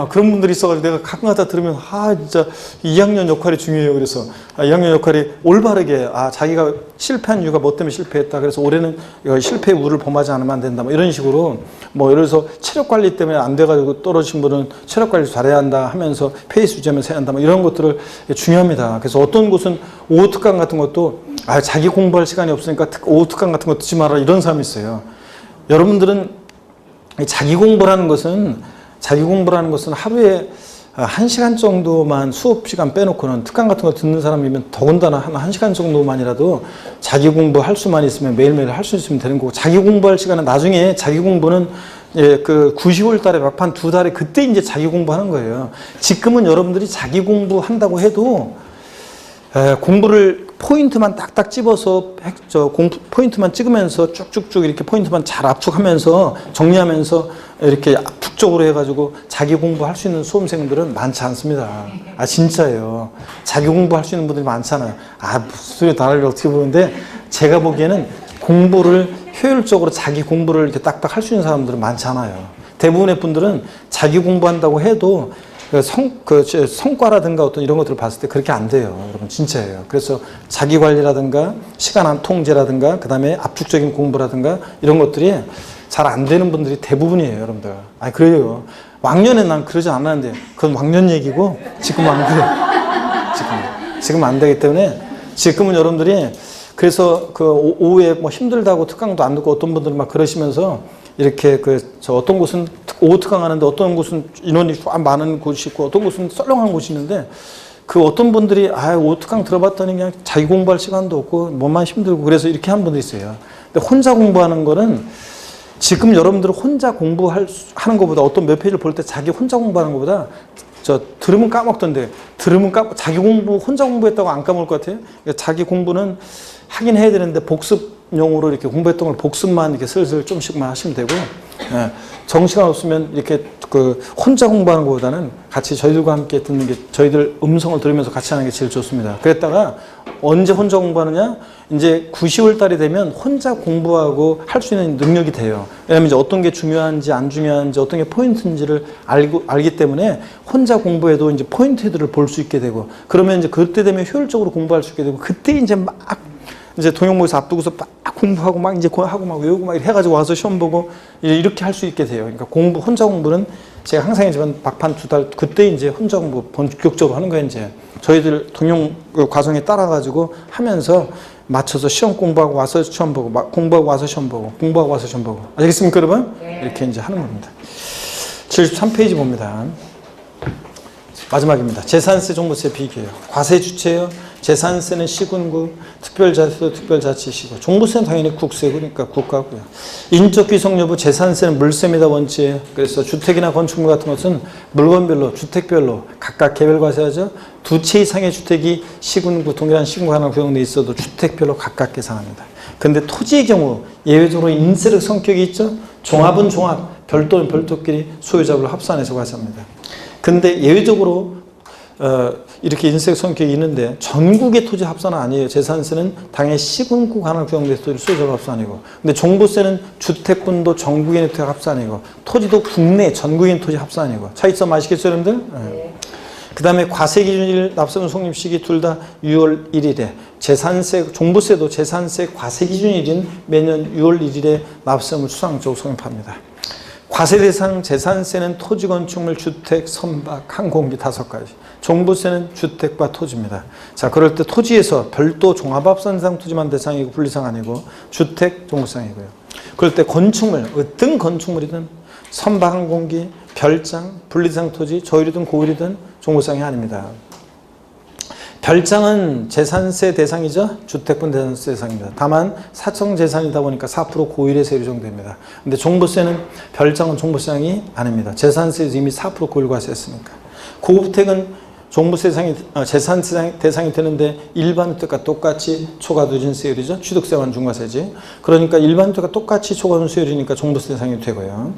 그런 분들이 있어가지고 내가 가끔가다 들으면 진짜 2학년 역할이 중요해요. 그래서 2학년 역할이 올바르게 자기가 실패한 이유가 뭐 때문에 실패했다. 그래서 올해는 실패의 우를 범하지 않으면 안 된다. 뭐 이런 식으로 뭐 예를 들어서 체력 관리 때문에 안 돼가지고 떨어진 분은 체력 관리 잘해야 한다 하면서 페이스 유지하면서 해야 한다. 뭐 이런 것들을 중요합니다. 그래서 어떤 곳은 오후 특강 같은 것도 자기 공부할 시간이 없으니까 오후 특강 같은 거 듣지 마라 이런 사람이 있어요. 여러분들은 자기 공부라는 것은 하루에 1시간 정도만 수업 시간 빼놓고는 특강 같은 거 듣는 사람이면 더군다나 한 1시간 정도만이라도 자기 공부할 수만 있으면 매일매일 할 수 있으면 되는 거고, 자기 공부할 시간은 나중에 자기 공부는 9, 10월 달에 막판 2달에 그때 이제 자기 공부하는 거예요. 지금은 여러분들이 자기 공부한다고 해도 공부를 포인트만 딱딱 집어서 포인트만 찍으면서 쭉쭉쭉 이렇게 포인트만 잘 압축하면서 정리하면서 이렇게 압축적으로 해가지고 자기 공부할 수 있는 수험생들은 많지 않습니다. 아, 진짜예요. 자기 공부할 수 있는 분들이 많잖아요. 아, 무슨 소리 나를 어떻게 보는데, 제가 보기에는 공부를 효율적으로 자기 공부를 이렇게 딱딱 할 수 있는 사람들은 많지 않아요. 대부분의 분들은 자기 공부한다고 해도 성과라든가 어떤 이런 것들을 봤을 때 그렇게 안 돼요. 여러분, 진짜예요. 그래서 자기 관리라든가 시간 통제라든가 그 다음에 압축적인 공부라든가 이런 것들이 잘 안 되는 분들이 대부분이에요, 여러분들. 아, 그래요. 왕년에 난 그러지 않았는데, 그건 왕년 얘기고, 지금 안 그래. 지금 안 되기 때문에, 지금은 여러분들이, 그래서 그 오후에 뭐 힘들다고 특강도 안 듣고 어떤 분들은 막 그러시면서, 이렇게 어떤 곳은 오후 특강 하는데 어떤 곳은 인원이 많은 곳이 있고 어떤 곳은 썰렁한 곳이 있는데, 그 어떤 분들이, 오후 특강 들어봤더니 그냥 자기 공부할 시간도 없고, 몸만 힘들고, 그래서 이렇게 하는 분들이 있어요. 근데 혼자 공부하는 거는, 지금 여러분들 혼자 공부하는 것보다 어떤 몇 페이지를 볼 때 자기 혼자 공부하는 것보다 들으면 까먹던데 자기 공부 혼자 공부했다고 안 까먹을 것 같아요. 그러니까 자기 공부는 하긴 해야 되는데 복습용으로 이렇게 공부했던 걸 복습만 이렇게 슬슬 좀씩만 하시면 되고, 예, 정시간 없으면 이렇게 혼자 공부하는 것보다는 같이 저희들과 함께 듣는 게, 저희들 음성을 들으면서 같이 하는 게 제일 좋습니다. 그랬다가 언제 혼자 공부하느냐? 이제 9, 10월 달이 되면 혼자 공부하고 할 수 있는 능력이 돼요. 왜냐하면 이제 어떤 게 중요한지 안 중요한지 어떤 게 포인트인지를 알기 때문에 혼자 공부해도 이제 포인트들을 볼 수 있게 되고, 그러면 이제 그때 되면 효율적으로 공부할 수 있게 되고, 그때 이제 막 이제 동영모에서 앞두고서 막 공부하고 막 이제 하고 막 외우고 막 해가지고 와서 시험 보고 이렇게 할 수 있게 돼요. 그러니까 혼자 공부는 제가 항상 했지만 막판 2달, 그때 이제 혼자 공부 본격적으로 하는 거예요. 이제 저희들 동영 과정에 따라가지고 하면서 맞춰서 시험 공부하고 와서 시험 보고, 공부하고 와서 시험 보고, 공부하고 와서 시험 보고. 아시겠습니까, 여러분? 네. 이렇게 이제 하는 겁니다. 73페이지 봅니다. 마지막입니다. 재산세, 종부세 비교해요. 과세 주체요. 재산세는 시군구, 특별자치도 특별자치시고, 종부세는 당연히 국세고, 그러니까 국가고요. 인적 귀속 여부, 재산세는 물세입니다, 원칙이에요. 그래서 주택이나 건축물 같은 것은 물건별로, 주택별로 각각 개별 과세하죠. 2채 이상의 주택이 시군구, 동일한 시군구 하나 구역내에 있어도 주택별로 각각 계산합니다. 근데 토지의 경우 예외적으로 인세력 성격이 있죠. 종합은 종합, 별도는 별도끼리 소유자별로 합산해서 과세합니다. 근데 예외적으로 이렇게 인색 성격이 있는데 전국의 토지 합산은 아니에요. 재산세는 당연히 시군구 관할 구역내 토지 소유자별 합산이고, 근데 종부세는 주택분도 전국인 토지 합산이고, 토지도 국내 전국인 토지 합산이고. 차이점 아시겠죠, 여러분들? 네. 그 다음에 과세기준일, 납세분 성립시기 둘 다 6월 1일에, 재산세, 종부세도 재산세 과세기준일인 매년 6월 1일에 납세분을 수상적으로 성립합니다. 과세 대상 재산세는 토지, 건축물, 주택, 선박, 항공기 5가지. 종부세는 주택과 토지입니다. 자, 그럴 때 토지에서 별도 종합합산상 토지만 대상이고 분리상 아니고 주택, 종부상이고요. 그럴 때 건축물, 어떤 건축물이든 선박, 항공기, 별장, 분리상 토지, 저율이든 고율이든 종부상이 아닙니다. 별장은 재산세 대상이죠. 주택분 재산세 대상입니다. 다만 사적재산이다 보니까 4% 고율의 세율이 적용됩니다. 근데 종부세는, 별장은 종부세상이 아닙니다. 재산세에서 이미 4% 고율 과세했으니까. 고급택은 종부세 대상이, 재산세 대상이 되는데 일반 주택과 똑같이 초과누진세율이죠. 취득세만 중과세지. 그러니까 일반 주택과 똑같이 초과누진세율이니까 종부세 대상이 되고요.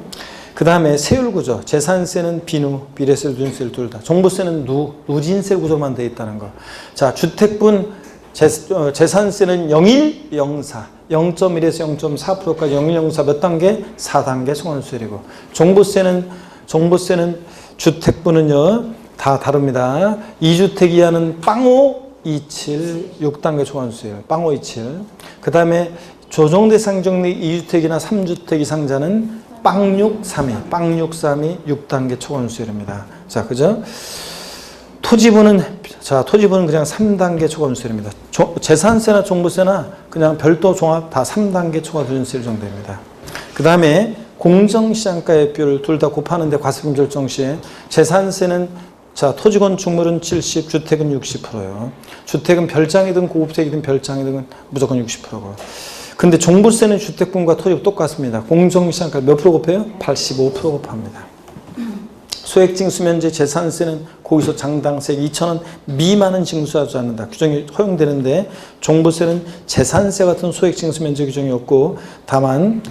그 다음에 세율 구조, 재산세는 비누, 비례세, 누진세율 둘 다. 종부세는 누진세 구조만 되어 있다는 거. 자, 주택분 재산세는 0104, 0.1에서 0.4%까지 0104 몇 단계? 4단계 초과누진세율이고, 종부세는 주택분은요 다 다릅니다. 2주택 이하는 빵5, 27, 6단계 초과누진세율, 빵5, 27. 그 다음에 조정 대상 정리 2주택이나 3주택 이상자는 빵6, 3이, 빵6, 3이 6단계 초과누진세율입니다. 자, 그죠? 토지분은 그냥 3단계 초과누진세율입니다. 재산세나 종부세나 그냥 별도 종합 다 3단계 초과누진세율 정도입니다. 그 다음에 공정시장가의 비율 둘 다 곱하는데 과세금 결정 시에 재산세는, 자, 토지 건축물은 70, 주택은 60%예요. 주택은 별장이든 고급택이든 별장이든 무조건 60%고. 근데 종부세는 주택분과 토지가 똑같습니다. 공정시장가 몇 프로 곱해요? 85% 곱합니다. 소액징수면제 재산세는 고기소 장당세 2,000원 미만은 징수하지 않는다. 규정이 허용되는데, 종부세는 재산세 같은 소액징수면제 규정이 없고, 다만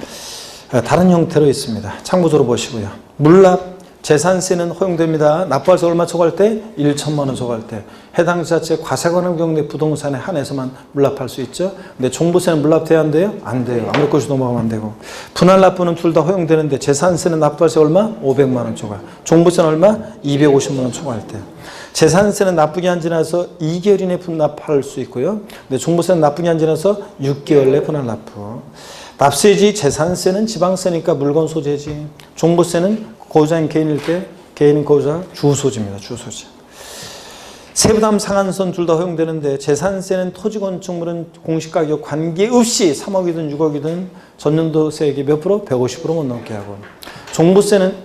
다른 형태로 있습니다. 참고적으로 보시고요. 물납 재산세는 허용됩니다. 납부할세 얼마 초과할 때? 1천만 원 초과할 때. 해당 지자체 과세관할 경우에 부동산에 한해서만 물납할 수 있죠. 근데 종부세는 물납돼야 안 돼요? 안 돼요. 아무리 것이 넘어가면 안 되고. 분할 납부는 둘 다 허용되는데 재산세는 납부할세 얼마? 500만 원 초과. 종부세는 얼마? 250만 원 초과할 때. 재산세는 납부기한 지나서 2개월 이내 분납할 수 있고요. 근데 종부세는 납부기한 지나서 6개월 내 분할 납부. 납세지 재산세는 지방세니까 물건 소재지. 종부세는 고자인 개인일 때 개인인 고자 주소지입니다. 주소지. 세부담 상한선 둘 다 허용되는데 재산세는 토지 건축물은 공시가격 관계없이 3억이든 6억이든 전년도세액이 몇 프로? 150% 못 넘게 하고. 종부세는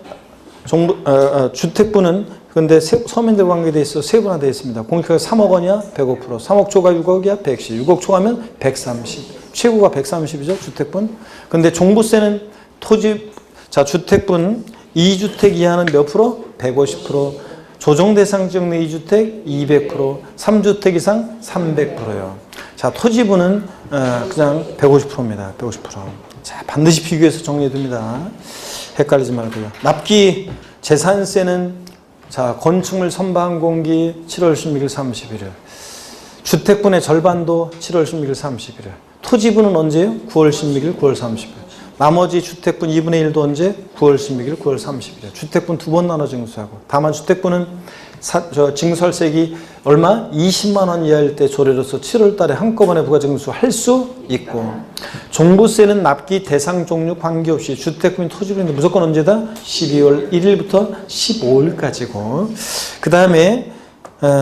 주택부는 근데 서민들 관계돼 있어 세분화되어 있습니다. 공시가격 3억 원이야 105%, 3억 초과 6억이야 110, 6억 초과면 130. 최고가 130이죠 주택분. 근데 종부세는 주택분 2주택 이하는 몇 프로? 150%. 조정대상 지역 내 2주택 200%, 3주택 이상 300%요. 자, 토지분은 그냥 150%입니다. 150%. 자, 반드시 비교해서 정리해 둡니다. 헷갈리지 말고요. 납기 재산세는 자, 건축물 선반 공기 7월 16일 31일. 주택분의 절반도 7월 16일 31일. 토지분은 언제요? 9월 16일, 9월 30일. 나머지 주택분 2분의 1도 언제? 9월 16일, 9월 30일. 주택분 두 번 나눠 징수하고. 다만 주택분은 징수할세액이 얼마? 20만 원 이하일 때 조례로서 7월 달에 한꺼번에 부가징수할 수 있고. 종부세는 납기 대상 종류 관계없이 주택분, 토지분인데 무조건 언제다? 12월 1일부터 15일까지고. 그 다음에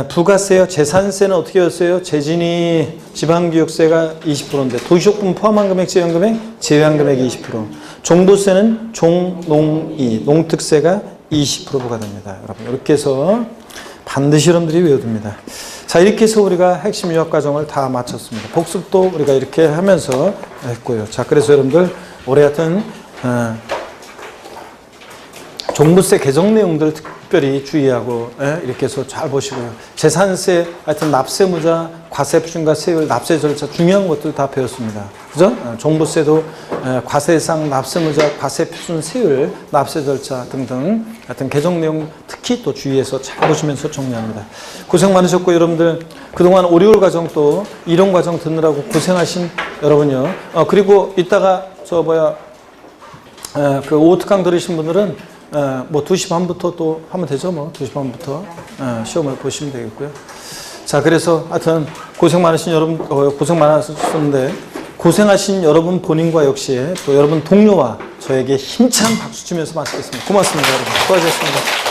부가세요. 재산세는 어떻게 였어요? 재진이 지방교육세가 20%인데 도시적분 포함한 금액, 제외한 금액, 제외한 금액이 20%. 종부세는 종농이 농특세가 20% 부과됩니다. 여러분 이렇게 해서 반드시 여러분들이 외워둡니다. 자, 이렇게 해서 우리가 핵심 유학 과정을 다 마쳤습니다. 복습도 우리가 이렇게 하면서 했고요. 자, 그래서 여러분들 올해 하여튼 종부세 개정 내용들 특별히 주의하고 이렇게 해서 잘 보시고요. 재산세, 하여튼 납세무자, 과세표준과 세율, 납세 절차 중요한 것들 다 배웠습니다. 그죠? 종부세도 과세상, 납세무자, 과세표준, 세율, 납세 절차 등등 하여튼 개정 내용 특히 또 주의해서 잘 보시면서 정리합니다. 고생 많으셨고 여러분들 그동안 5, 6월 과정 또 이론 과정 듣느라고 고생하신 여러분요. 그리고 이따가 그 오특강 들으신 분들은 뭐 2시 반부터 또 하면 되죠. 뭐 2시 반부터 시험을 보시면 되겠고요. 자, 그래서 하여튼 고생 많으신 여러분, 고생 많으셨는데 고생하신 여러분 본인과 역시 또 여러분 동료와 저에게 힘찬 박수 치면서 마치겠습니다. 고맙습니다, 여러분. 수고하셨습니다.